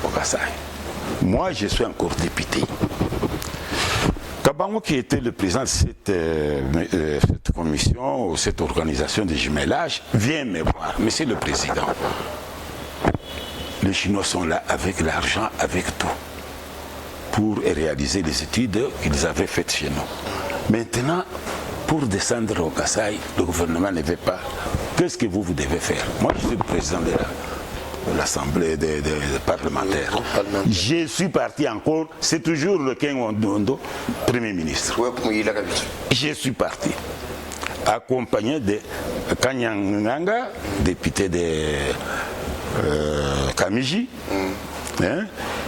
au Kasaï. Moi, je suis encore député. Kabango, qui était le président de cette commission, ou cette organisation de jumelage, vient me voir. Monsieur le Président, les Chinois sont là avec l'argent, avec tout, pour réaliser les études qu'ils avaient faites chez nous. Maintenant, pour descendre au Kasaï, le gouvernement ne veut pas. Qu'est-ce que vous devez faire? Moi, je suis le président de l'Assemblée des parlementaires. Je suis parti encore, c'est toujours le Ken Wandondo, Premier ministre. Je suis parti, accompagné de Kanyanganga, député de Kamiji,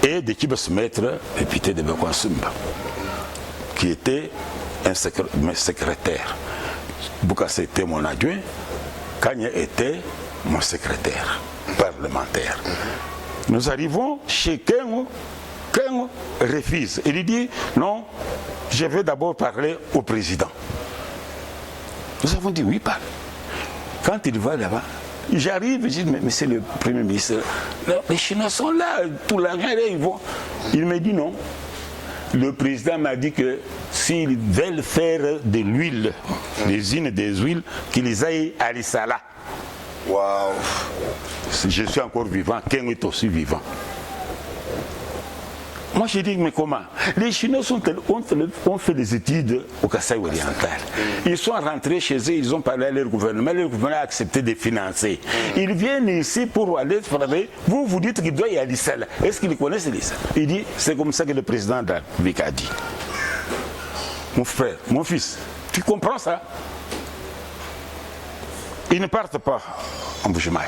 et de Kibasmetre, député de Bekwansumba, qui était un secrétaire. Boukassa était mon adjoint, Kanya était mon secrétaire parlementaire. Nous arrivons chez Kengo. Kengo refuse. Il dit non, je vais d'abord parler au président. Nous avons dit oui, parle. Quand il va là-bas, j'arrive, je dis mais monsieur le Premier ministre, les Chinois sont là, tout l'argent, ils vont. Il me dit non. Le président m'a dit que s'ils veulent faire de l'huile, des usines des huiles, qu'ils aillent à l'Issala. Waouh! Je suis encore vivant, Ken est aussi vivant. Moi je dis, mais comment? Les Chinois ont fait des études au Kasaï oriental. Ils sont rentrés chez eux, ils ont parlé à leur gouvernement a accepté de financer. Ils viennent ici pour aller travailler. Vous dites qu'il doit y aller à l'Issala. Est-ce qu'ils connaissent l'Issala? Il dit, c'est comme ça que le président de la République a dit. Mon frère, mon fils, tu comprends ça? Ils ne partent pas en Bujimaï.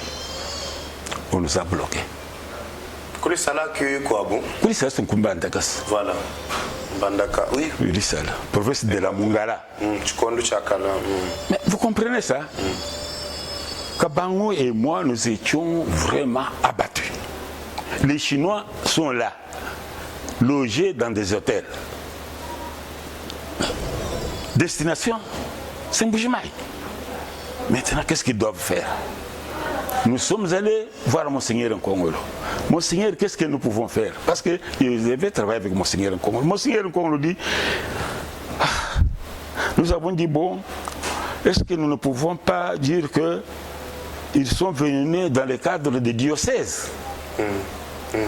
On nous a bloqués. Quoi bon? Oui, ça c'est un Kumbandakas. Voilà. Bandaka, oui. Oui, ça là. Province de la Mungala. Mais vous comprenez ça? Kabango et moi, nous étions vraiment abattus. Les Chinois sont là, logés dans des hôtels. Destination, c'est Mbujimaï. Maintenant, qu'est-ce qu'ils doivent faire? Nous sommes allés voir Monseigneur Nkongolo. Monseigneur, qu'est-ce que nous pouvons faire? Parce que je devais travailler avec Monseigneur Nkongolo. Monseigneur Nkongolo dit, nous avons dit, bon, est-ce que nous ne pouvons pas dire qu'ils sont venus dans le cadre des diocèses?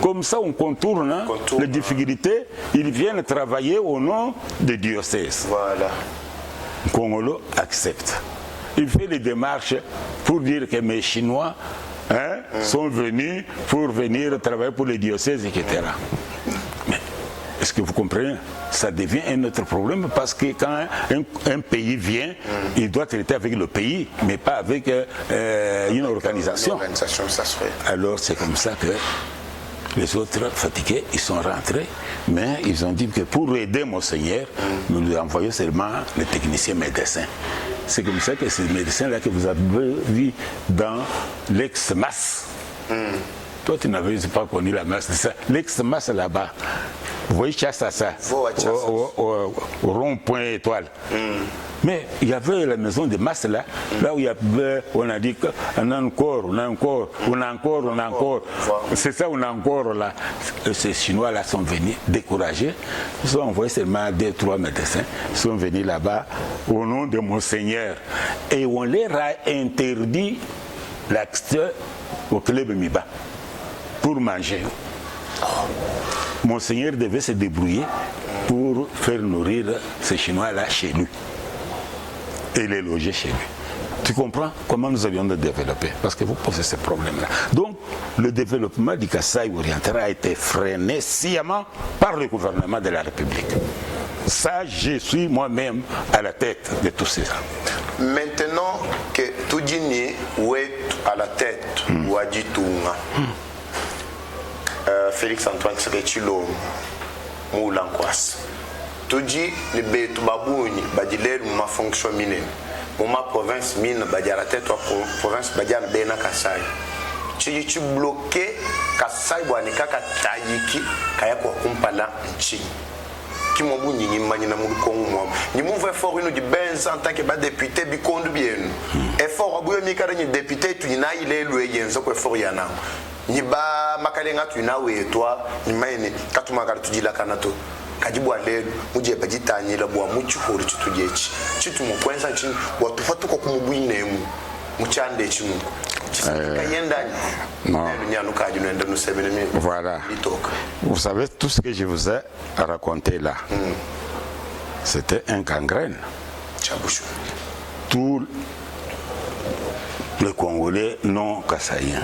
Comme ça, on contourne les difficultés. Ils viennent travailler au nom des diocèses. Voilà. Nkongolo accepte. Il fait les démarches pour dire que mes Chinois sont venus pour venir travailler pour les diocèses, etc. Mais est-ce que vous comprenez? Ça devient un autre problème parce que quand un pays vient, il doit traiter avec le pays, mais pas avec une organisation. Ça se fait. Alors c'est comme ça que les autres fatigués, ils sont rentrés, mais ils ont dit que pour aider Monseigneur, nous lui envoyons seulement les techniciens médecins. C'est comme ça que ces médecins-là que vous avez vu dans l'ex-masse. Toi, tu n'avais pas connu la masse de ça. L'ex-masse là-bas. Vous voyez ça, au rond-point étoile. Mais il y avait la maison de masse là, là où il y avait, on a dit qu'on a encore. C'est ça, on a encore là. Ces Chinois là sont venus découragés. Ils ont envoyé seulement 2-3 médecins. Ils sont venus là-bas au nom de Monseigneur. Et on leur a interdit l'accès au club Miba pour manger. Monseigneur devait se débrouiller pour faire nourrir ces Chinois-là chez lui et les loger chez lui. Tu comprends comment nous avions de développer? Parce que vous posez ce problème-là. Donc, le développement du Kasaï oriental a été freiné sciemment par le gouvernement de la République. Ça, je suis moi-même à la tête de tout ça. Maintenant que Toudjini est à la tête, Wadi Tunga, Félix Antoine Tshisekedi, moulankwasa tudi ni betu babuni badilelu ma fonction mine ma province mine badiara tête province badiara bena Kasai chi bloqué Kasai bwani kaka tayiki kaya kwa kumpala nchi mo bunyi nyimanya na mu Kongo mo ni mu effort ino di benza en tant que ba député bi kondu bien effort abuyo mi kara ni député tu ina ile lu yenzo ko effort yana ni ba makalenga tu na we toi ni maine katuma kara tujila kanato kajibu alelu muje bajitanye la bwa muchu hori tutujechi chitu mu kwenza chini watu fatu ko kumubwine mu muchande chimu Voilà. Vous savez, tout ce que je vous ai raconté là, c'était un gangrène. Tous les Congolais non kassaïens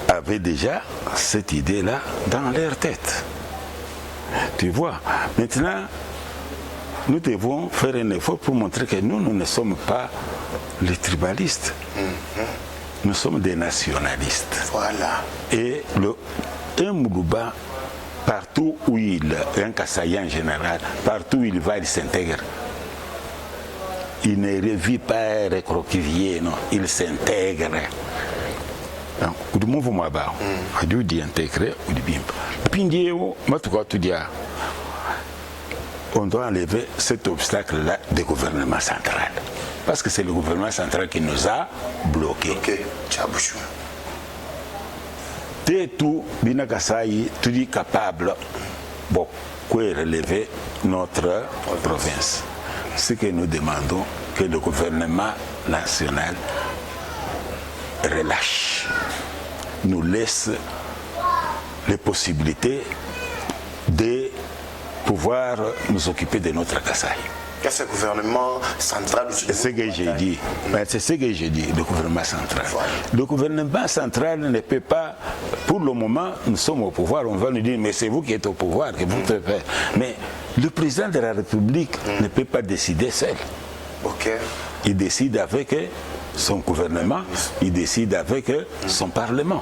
avaient déjà cette idée-là dans leur tête. Tu vois, maintenant, nous devons faire un effort pour montrer que nous ne sommes pas les tribalistes. Nous sommes des nationalistes. Voilà. Et un Moulouba, partout où un Kassaïen en général, partout où il va, il s'intègre. Il ne revit pas recroquevillé, non, il s'intègre. Donc, le mouvement là-bas, il dit intégrer ou du bien. Puis, on doit enlever cet obstacle-là du gouvernement central. Parce que c'est le gouvernement central qui nous a bloqués. T'es tout, Binakasaï, tu dis capable de relever notre province. Ce que nous demandons, que le gouvernement national relâche, nous laisse les possibilités de pouvoir nous occuper de notre Kasaï. Ce gouvernement central, c'est ce que j'ai dit. C'est ce que j'ai dit, le gouvernement central. Le gouvernement central ne peut pas, pour le moment, nous sommes au pouvoir, on va nous dire, mais c'est vous qui êtes au pouvoir, que vous devez faire. Mais le président de la République ne peut pas décider seul. Il décide avec son gouvernement, il décide avec son parlement.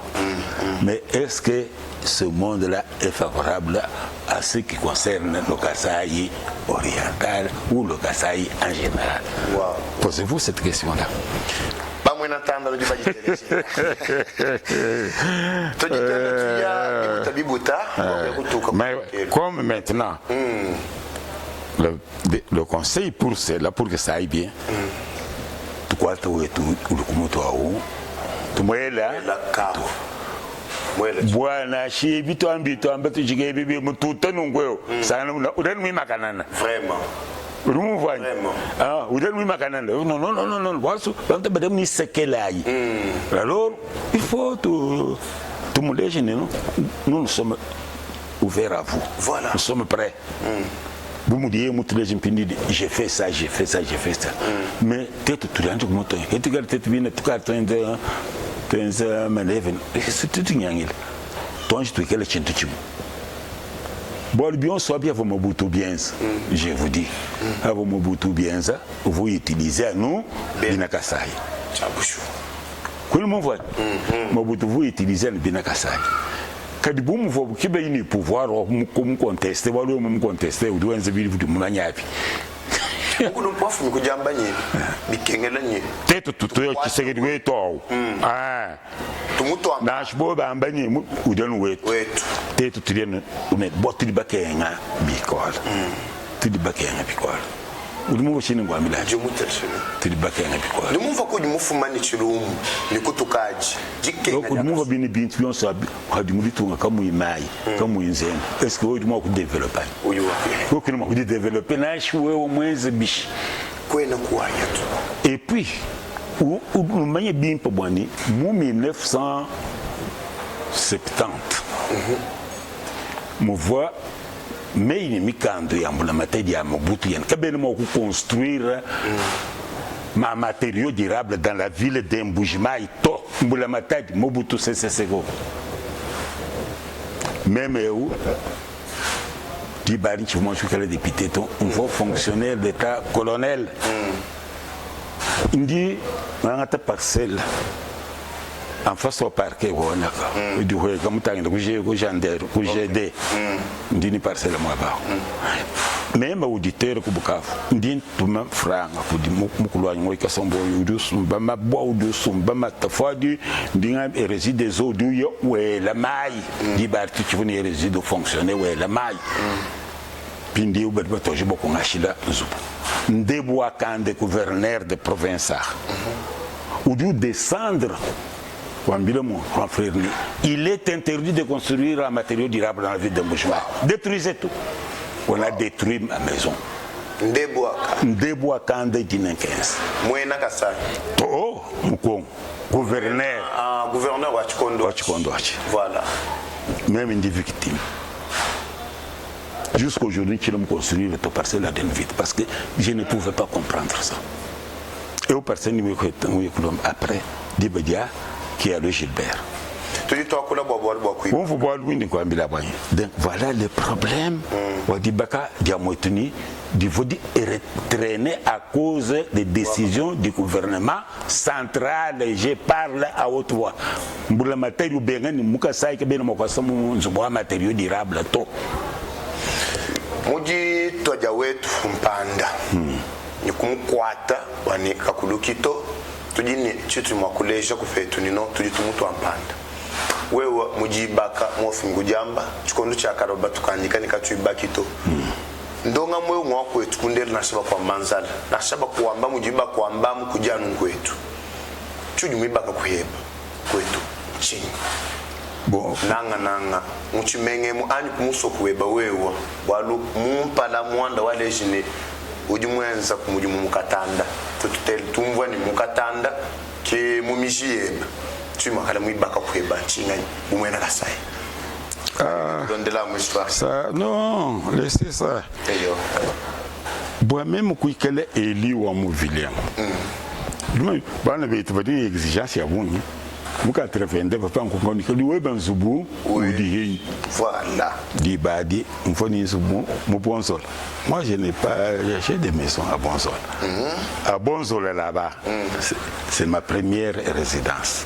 Mais est-ce que ce monde-là est favorable à ce qui concerne le Kasaï oriental ou le Kasaï en général? Posez-vous cette question-là. Mais comme maintenant, le conseil pour cela, pour que ça aille bien, tout quoi tout Bwana shi bito ambito ambato jige bibi mututa nungweo sana udan mi makanana vraiment rumuvanya ah udan mi makanana non wasu bamta badam ni sekelai alors il faut tout mon déjeuner nous sommes ouverts à vous. Voilà, nous sommes prêts. Vous me dites, j'ai fait ça, j'ai fait ça, j'ai fait ça. Mais tête tout le monde, et tu gardes tête bien, tu gardes c'est tout un yangle. Toi, je te dis que le chien te tue. Bon, bien, soit bien, vous me boutez bien, je vous dis. Vous me boutez bien, vous utilisez à nous, Binakasai. Quand vous voyez, vous utilisez à Binakasai. Quand vous voyez qu'il y a un pouvoir, vous contestez, vous contestez, vous devez vous demander. Beaucoup de profs me disent peut-être tout le qui s'est réduit tout. Ah, tout le monde a bambani ou d'un ouet. Peut-être tout le monde met botte de baquet à bicole. Tout de baquet à bicole. Ou le mot chine ou amila. Je m'outel sur tout de baquet à bicole. Le mot va que du mot fumani sur le kotokaji. Donc le mot va bien bien tu en sais a du mouton comme il maille comme il zen. Est-ce que vous m'avez développé? Oui oui. Vous que m'avez développé na choué au moins biche. Quoi na quoi yato. Et puis ou manye bien pour boani, moi 1970. Me voit mais il mikando ya mbula matedi ya Mobutu ya kabene mo construire ma matériaux durables dans la ville d'Embujimai to mbula matedi Mobutu sesego même où di bari qui moi je suis le député un faux fonctionnaire d'état colonel il dit ngata parcelle en face au parquet wona ka du hoye kam tangé ko gendarme ko GD ndini parcelle mo ba même auditeur ko bukafu ndin tuma franga ko di mukulwa ngoy ka sombo yudu sumba ma bo du sumba ma tafadi ndinga réside des eaux du yo we la mai di barti ci voni réside fonctionner we la mai pindi uber bato jibo ko ngashila nzubu ndebo akande gouverneur de province ou du descendre. Il est interdit de construire un matériau durable dans la ville de Mbujima. Détruisez tout. On a détruit ma maison. Ndebo Kande Dinen15. Moena Kasai. Oh, Mukong. Gouverneur. Ah, gouverneur Wachikondo. Voilà. Même une des victimes. Jusqu'aujourd'hui, tu me construire le parcelle à Denville parce que je ne pouvais pas comprendre ça. Et aux personnes après, Dibedia, qui a le Gilbert. Donc voilà le problème. Wadibaka Diamotuni du Vodi est traîné à cause des décisions du gouvernement central. Je parle à haute voix. Pour le matériau bien, nous avons matériau durable. Muji toja wetu mpanda ni kumkwata wani kakulukito tujini chitu mwakuleja kufetu nino tujitu mutu mpanda wewe muji baka mwofingu jamba chikondo cha karoba tukandika nikatuibakito ndonga mwe mwako wetu kundeli nashaba kwa manzala nashaba kuamba muji baka kuamba mkujanu kwetu chuju mwibaka kuheba kwetu chini bon nanga muchimenge mu ani kumuso kuweba wewa walu mumpala mwanda wale jine ujimwenza kumujumu mukatanda tutel tumvwa ni mukatanda ke mumijiyeba tumakala mwibaka kuweba chinga umwena kasai ça non laissez ça bon même kuikele eli wa mu William bana betu badi exigence ya buni muka trefende papa ngoni ke liwe banzubu udi voilà di badi mfoni nzubu mu Bonzol. Moi je n'ai pas j'ai des maisons à Bonzol. À Bonzol là-bas c'est ma première résidence.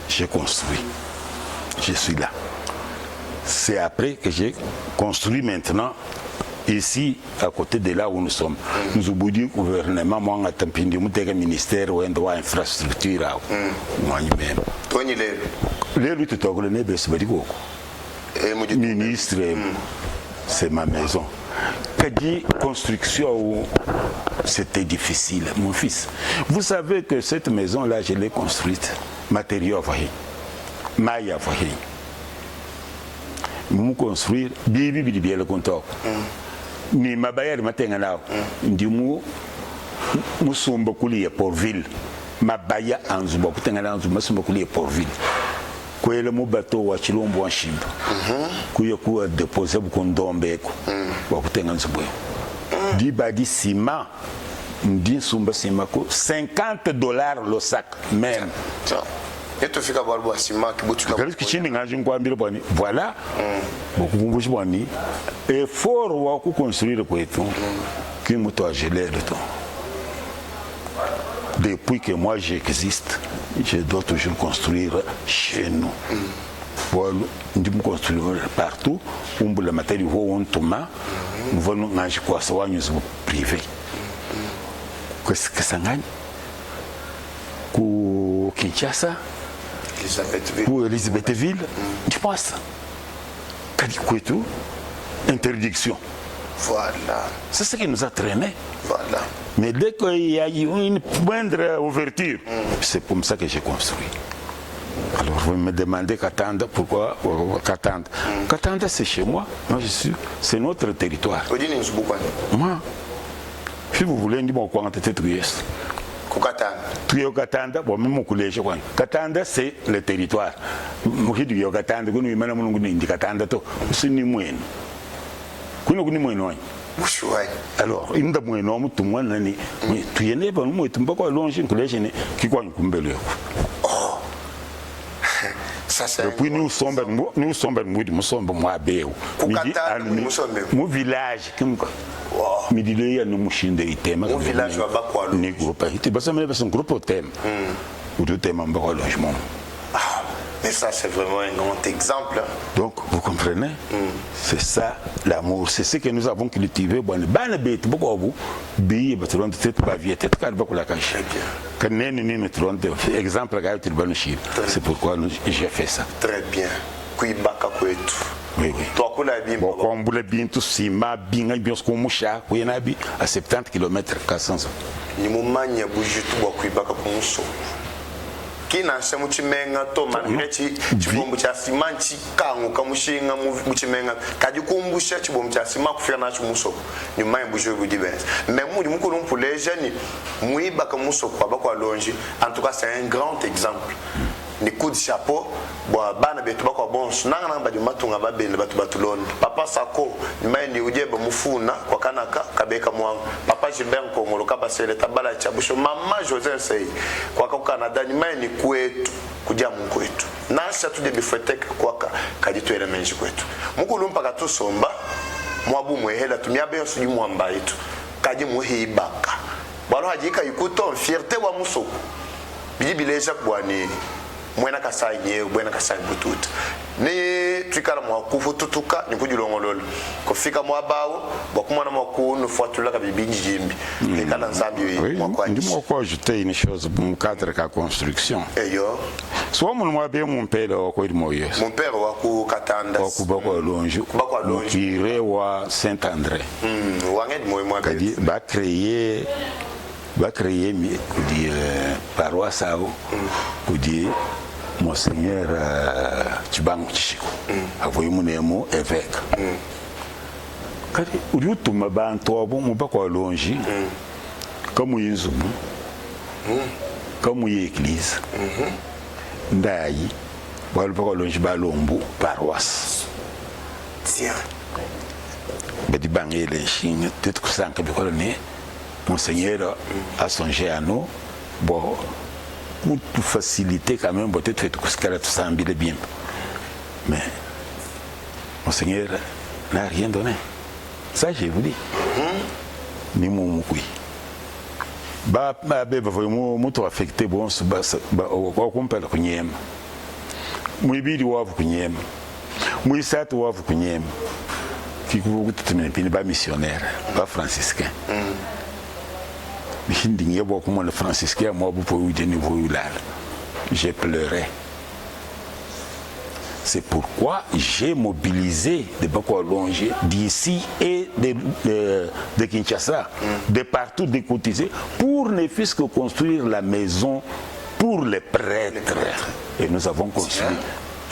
J'ai construit, je suis là. C'est après que j'ai construit maintenant ici à côté de là où nous sommes. Nous avons dit gouvernement moi on a tampindi mutega ministère ou endo infrastructure moi même toni le lutte togole ne bes badiko ministre c'est ma maison kadi construction c'était difficile mon fils. Vous savez que cette maison là je l'ai construite matériaux vahi maya vahi nous construire bibi bibi le compteur ni mabayari matenga nao ndimu musumba kulia Portville mabaya anzuba kutenga na anzuba musumba kulia Portville kwele mu bato wa Chilombo wa Shimba kuya kuwa déposer bu kondombeko wa kutenga nzuba di badi ciment ndi sumba ciment ko $50 le sac même et tu fais avoir bois ciment qui boutu parce que chini ngaji ngwambira bwani voilà bokukumbushi bwani effort wa ku construire kwetu qui muto a gelé le temps. Depuis que moi j'existe, je dois toujours construire chez nous. Voilà, nous construisons partout, où la matière on toma, nous venons manger quoi ça va nous privé. Qu'est-ce que ça gagne? Pour Kinshasa, pour Elisabethville, tu penses? Kadikouetou, interdiction. Voilà. C'est ce qui nous a traîné. Voilà. Mais dès qu'il y a eu une moindre ouverture, c'est comme ça que j'ai construit. Alors vous me demandez Katanda, pourquoi Katanda? Katanda c'est chez moi, moi je suis, c'est notre territoire. Moi, si vous voulez, dis-moi quoi on était Katanda, bon même mon collège Katanda c'est le territoire. Moi je dis Katanda, nous nous Katanda to, c'est ni moins. Kuna kuni moino alors il nda moino mutu mwana ni tu yene ba mu etumba kwa longe collège ni kikwa nkumbele oh ça c'est depuis nous sommes nous sommes moi beu mu village kimko midi le ya no mushinde itema mu village wa bakwa ni groupe ite basa me basa groupe thème ou de thème mbako logement Mais ça, c'est vraiment un grand exemple. Donc, vous comprenez? C'est ça, l'amour. C'est ce que nous avons cultivé. Bon, c'est pourquoi j'ai fait ça. Très bien. Oui, oui. Bon, on bientôt si ma bien bien ce qu'on moucha, à 70 km 400 ans. Ni mumanya buju tu bwa kuibaka kunso. Kina se muchimenga to manrechi chibombo cha simanchi kangu kamushinga muchimenga kadikumbusha chibombo cha sima kufika nacho muso nyuma buju budibenza mais muri mukuru mpuleja ni muibaka muso kwa bakwa longe. En tout cas, c'est un grand exemple. Ni coup de chapeau bo bana betu bakwa bonso nanga namba di matunga babende batu batulonda papa sako nyuma ujeba mufuna kwa kanaka kabeka mwanga papa Gilbert Kongolo kabasele tabala chabusho mama José Sei kwa Canada nyuma ni kwetu kuja Mungu kwetu nasha tu de bifeteka kwa kajitwele menji kwetu mukulu mpaka tusomba mwabu mwehela tumyabe yosudi mwamba itu kaji muhibaka balo hajika ikuto fierté wa musoko bibileja bwani mwena kasai nye bwena kasai bututa ni twikala mwakufu tutuka nikujulongololo kufika mwabawo bakumwana mwakunu fuatula ka bibinji jimbi ekala nzambi mwakwa ndi mwakwa ajouter une chose pour cadre ka construction eyo so mon mwabe mon père ko moyo mon père wa ku Katanda ku bako longe kire wa Saint-André wanged moyo mwabe kadi ba créer paroisse kudi Monseigneur Chibangu Chishiko avoye munemo évêque kadi urutuma bantu abo mubako longe comme yinzumu comme l'église ndayi balbako longe balombu paroisse tiens bedi bangele chine tout kusanka bikolone Monseigneur a songé à nous bon pour faciliter quand même peut-être fait tout ce qu'elle a tout ça bien mais Monseigneur n'a rien donné ça je vous dis ni mon oui ba muito affecté bon au compel kunyema muibidi wavu kunyema muisatu wavu kunyema kikuvuku tutumene ba missionnaire ba franciscain j'ai pleuré. C'est pourquoi j'ai mobilisé des Bako-Longe d'ici et de Kinshasa, de partout décotisés, pour ne fût-ce que construire la maison pour les prêtres. Et nous avons construit,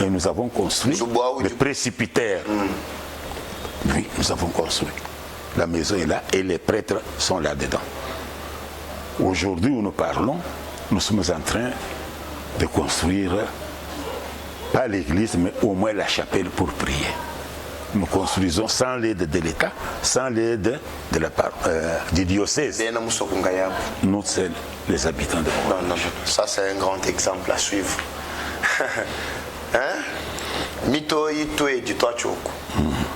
le précipitaire. Oui, nous avons construit. La maison est là et les prêtres sont là-dedans. Aujourd'hui où nous parlons, nous sommes en train de construire, pas l'église, mais au moins la chapelle pour prier. Nous construisons sans l'aide de l'État, sans l'aide de du diocèse. Nous seuls, les habitants de Rwanda. Non, ça c'est un grand exemple à suivre. Hein? Mito ito e jitwa choko.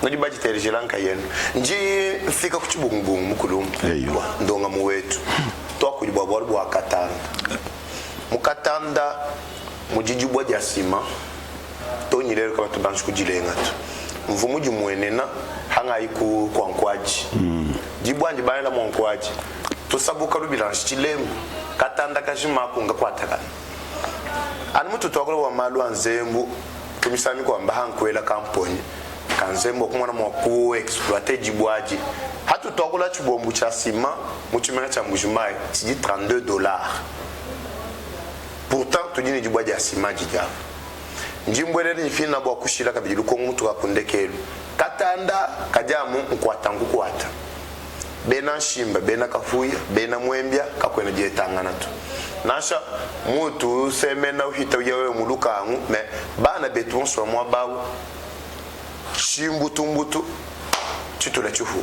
Ngadi baji terjelanka yenu. Nji fika kuchibungbungu mukulum. Ndonga muwetu. Toa kujibwa bwa Katanda. Mukatanda mujijibwa jasima. To nyilero kama tubanshi kujilenga tu. Mvumu jumwenena hanga iku kwa nkwaji. Jibwa njibana mu nkwaji. Tosabuka rubilanshi chilemu. Katanda kashima kunga kwatakana. Ani mutu twakolo wa malu anzembu tumisami kwa mbahankwela kamponi kanzembo kumwana mwaku exploiter jibwaji hatu twakolo chibombu cha sima muchimena cha mbujumayi tiji $32. Pourtant tudini jibwaji ya sima jija njimbwelele nifina bwa kushila kabijilu kwa mutu kakundekelu Katanda kajamu mkwatangu kwata bena shimba bena kafuya bena mwembya kakwena jetangana tu nasha mutu semena uhita uyawe mulukangu me bana betu nswa mwa bawu shimbutumbutu chitula chuhu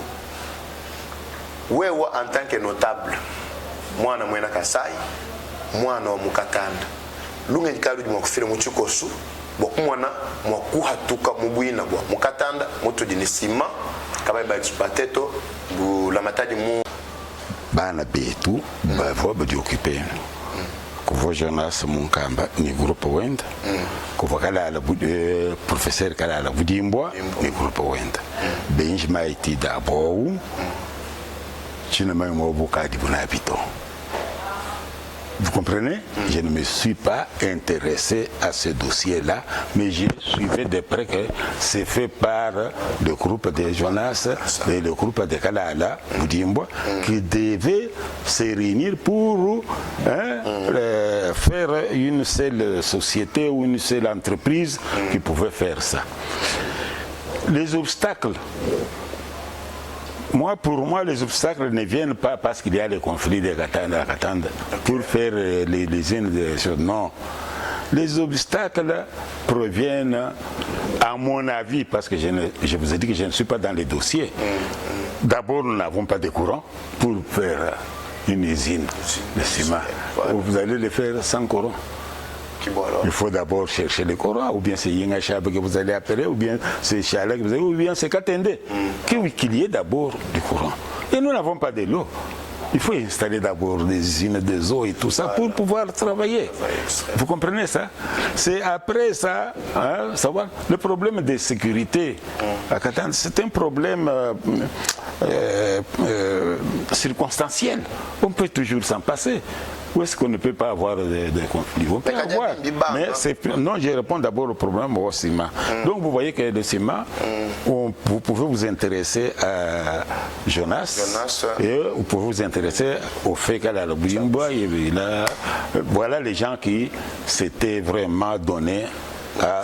wewa en tant que notable mwana mwena Kasai mwana wa Mukatanda lunga njikalu jima kufire muchikosu bokumwana mwakuhatuka mubwina bwa Mukatanda mutu dinisima kabaiba expateto bu la matadi mu bana betu bavo badi occuper kuvo Jonas Munkamba ni groupe wenda kuvo kalala professeur kalala budimbwa ni groupe wenda Benjamin iti d'abord china mai mo bukadi bunabito. Vous comprenez? Je ne me suis pas intéressé à ce dossier-là, mais je suivais de près que c'est fait par le groupe de Jonas et le groupe de Kalala, Boudimbois, qui devaient se réunir pour faire une seule société ou une seule entreprise qui pouvait faire ça. Les obstacles. Pour moi, les obstacles ne viennent pas parce qu'il y a les conflits de Katanga pour faire les unes des choses. Non. Les obstacles proviennent, à mon avis, parce que je vous ai dit que je ne suis pas dans les dossiers. D'abord, nous n'avons pas de courant pour faire une usine de ciment. Vous allez le faire sans courant. Il faut d'abord chercher le courant, ou bien c'est Yingachab que vous allez appeler, ou bien c'est Chalak que vous allez, ou bien c'est Katende. Qu'il y ait d'abord du courant. Et nous n'avons pas de l'eau. Il faut installer d'abord des usines, des eaux et tout ça pour pouvoir travailler. Vous comprenez ça? C'est après ça, savoir le problème de sécurité à Katende, c'est un problème circonstanciel. On peut toujours s'en passer. Où est-ce qu'on ne peut pas avoir des conflits? On peut avoir. Mais non, je réponds d'abord au problème au ciment. Donc vous voyez que le ciment, vous pouvez vous intéresser à Jonas et vous pouvez vous intéresser au fait qu'à la Bouimbois, voilà les gens qui s'étaient vraiment donnés à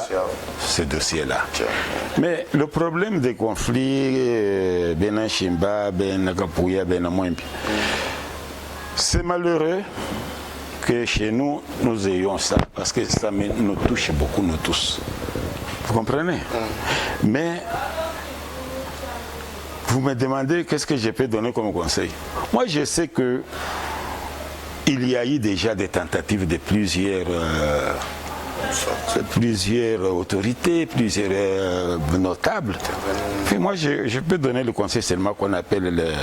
ce dossier-là. Mais le problème des conflits, Benin Chimba, Benin Kapouya, Benin Mwempi, c'est malheureux que chez nous, nous ayons ça, parce que ça nous touche beaucoup, nous tous. Vous comprenez? Mais vous me demandez qu'est-ce que je peux donner comme conseil. Moi, je sais que il y a eu déjà des tentatives de plusieurs autorités, plusieurs notables. Puis moi, je peux donner le conseil seulement qu'on appelle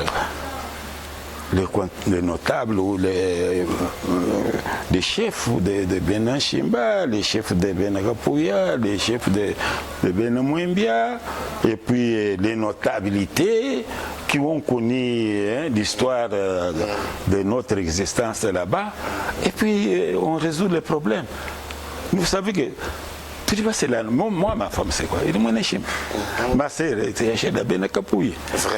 les notables ou les chefs de Benin Chimba, les chefs de Benin Kapouya, les chefs de Benin Mwembia, et puis les notabilités qui ont connu l'histoire de notre existence là-bas, et puis on résout les problèmes. Vous savez que c'est là. Moi, ma femme, c'est quoi? Il est mon échim. Ma sœur était chez la Benin Kapouya.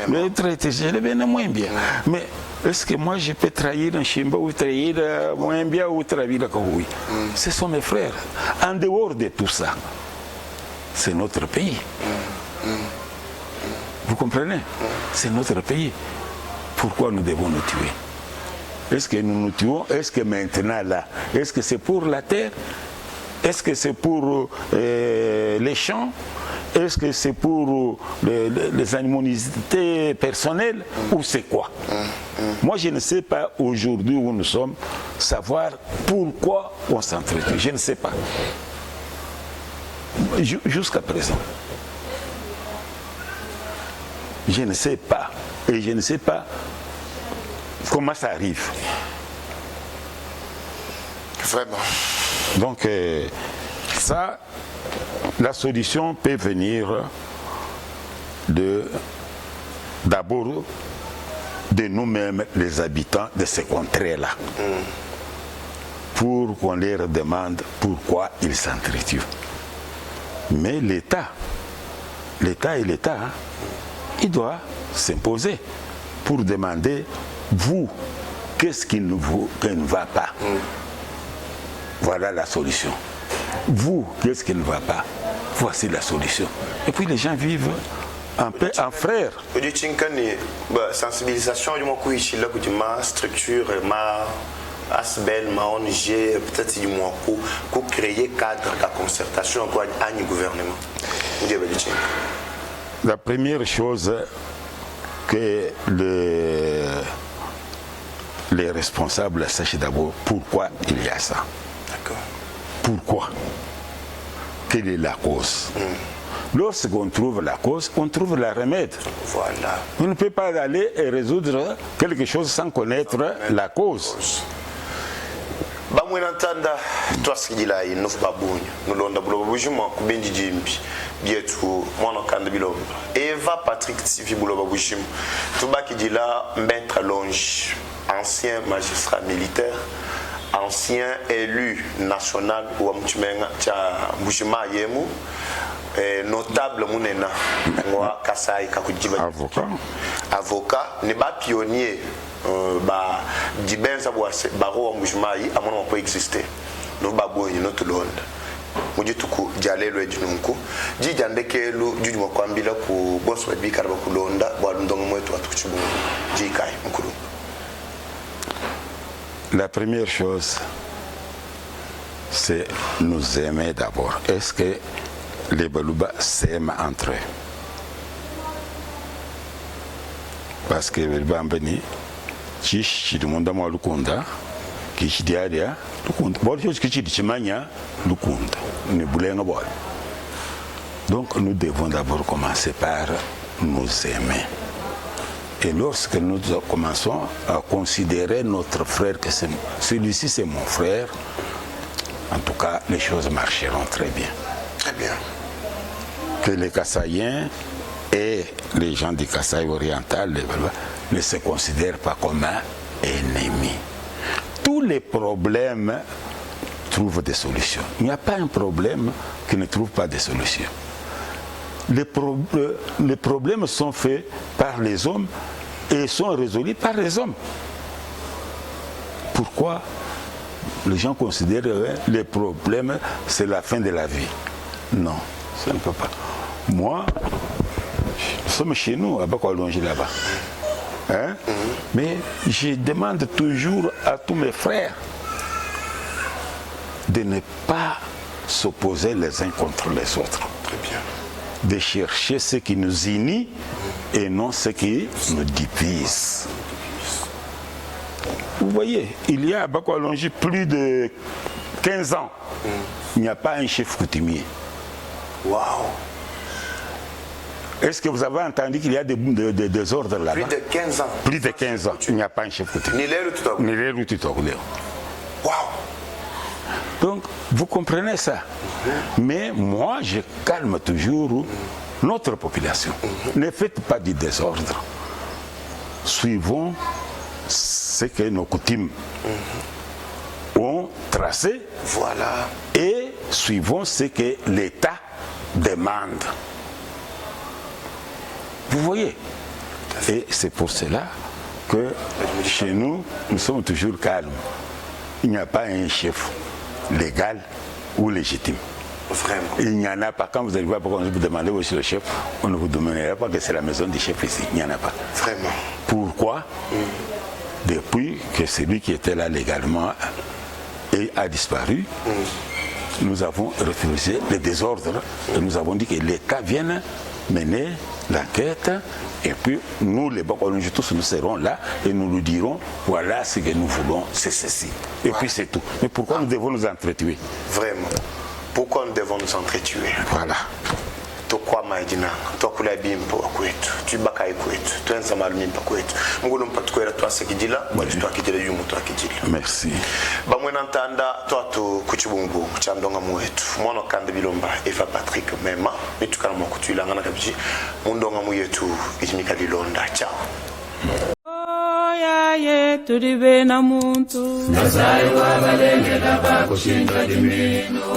L'autre était chez la Benin Mwembia. Mais est-ce que moi, je peux trahir un Chimba ou trahir Mwembia ou trahir la Kapouya? Ce sont mes frères. En dehors de tout ça, c'est notre pays. Vous comprenez? C'est notre pays. Pourquoi nous devons nous tuer? Est-ce que nous nous tuons? Est-ce que maintenant, là, est-ce que c'est pour la terre? Est-ce que c'est pour les champs? Est-ce que c'est pour les animosités personnelles? Ou c'est quoi? Moi, je ne sais pas aujourd'hui où nous sommes, savoir pourquoi on s'entretient. Je ne sais pas. Jusqu'à présent. Je ne sais pas. Et je ne sais pas comment ça arrive. Vraiment. Donc, ça, la solution peut venir d'abord de nous-mêmes, les habitants de ces contrées-là, pour qu'on leur demande pourquoi ils s'entretuent. Mais l'État, il doit s'imposer pour demander, vous, qu'est-ce qui ne va pas? Voilà la solution. Vous, qu'est-ce qui ne va pas? Voici la solution. Et puis les gens vivent en paix, en frères. Sensibilisation du mot ici là que ma structure ma asbel ma ONG peut-être du mot pour créer cadre de concertation quoi à gouvernement. La première chose que les responsables sachent d'abord pourquoi il y a ça. Pourquoi? Quelle est la cause? Lorsqu'on trouve la cause, on trouve la remède. Voilà. On ne peut pas aller et résoudre quelque chose sans connaître la cause. bamwena ntanda twasigila yi nofu babunyo nolonda buloba bujuma kubenji jimbi bietu mwana kanda bilomba Eva Patrick TV buloba bujuma tubaki dila maître Longe, ancien magistrat militaire, ancien élu national wa mtumenga cha bujuma yemu, notable munena wa Kasai kakujiba avocat ne ba pionnier ba dibenza baro wa mujumai amona ko exister no babonye no tulonda mujituku jalelo ejinunku jijandekelu jujuma kwambila ku boss wa bikara bakulonda bwa ndongo mwetu atukuchibu jikai mkuru. La première chose, c'est nous aimer d'abord. Est-ce que les Baluba s'aiment entre eux? Parce que les Bambani, chichi du monde à Lukunda, qui chidiaria, Lukunda. Bon, chose que tu dis, mania, Lukunda, ne boulez pas. Donc nous devons d'abord commencer par nous aimer. Et lorsque nous commençons à considérer notre frère, que celui-ci c'est mon frère, en tout cas les choses marcheront très bien. Très bien. Que les Kassaïens et les gens du Kasaï oriental ne se considèrent pas comme un ennemi. Tous les problèmes trouvent des solutions. Il n'y a pas un problème qui ne trouve pas de solutions. Les problèmes sont faits par les hommes et sont résolus par les hommes. Pourquoi les gens considèrent que les problèmes, c'est la fin de la vie? Non, ça ne peut pas. Moi, nous sommes chez nous, à Bakwalongi là-bas. Hein? Mais je demande toujours à tous mes frères de ne pas s'opposer les uns contre les autres. Très bien. De chercher ce qui nous unit et non ce qui nous divise. Vous voyez, il y a à Bakwalongi plus de 15 ans, il n'y a pas un chef coutumier. Waouh! Est-ce que vous avez entendu qu'il y a des désordres là-bas? Plus de 15 ans. Plus de 15 ans, il n'y a pas un chef coutumier. Ni l'air ou tout. Waouh! Donc, vous comprenez ça. Mais moi, je calme toujours notre population. Ne faites pas du désordre. Suivons ce que nos coutumes ont tracé. Voilà. Et suivons ce que l'État demande. Vous voyez? Et c'est pour cela que chez nous, nous sommes toujours calmes. Il n'y a pas un chef légal ou légitime. Vraiment. Il n'y en a pas. Quand vous allez voir, pourquoi on vous demandez aussi le chef, on ne vous demandera pas que c'est la maison du chef ici. Il n'y en a pas. Vraiment. Pourquoi? Depuis que celui qui était là légalement a disparu, nous avons refusé le désordre et nous avons dit que l'État vienne mener l'enquête et puis nous les Bakwalongi tous nous serons là et nous nous dirons voilà ce que nous voulons, c'est ceci. Et puis c'est tout. Mais pourquoi nous devons nous entretuer? Vraiment. Pourquoi nous devons nous entretuer? Voilà. Tokwa maidina, tokula bimpo kwetu, tubakai kwetu, tuenza malumimpa kwetu. Mungulu mpatukwera twasekidila, bali twakidila yumu twakidila. Merci. Bamwena ntanda twatu kuchibungu chandonga mwetu. Mwana kande bilomba Eva Patrick mema, mitukana mwakutuila ngana kabiji. Mundonga mwetu itimika dilonda. Ciao. Oya yetu ribe na muntu Kasai wabalengela bakushinja dimino.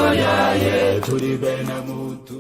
Oya yetu ribe na muntu.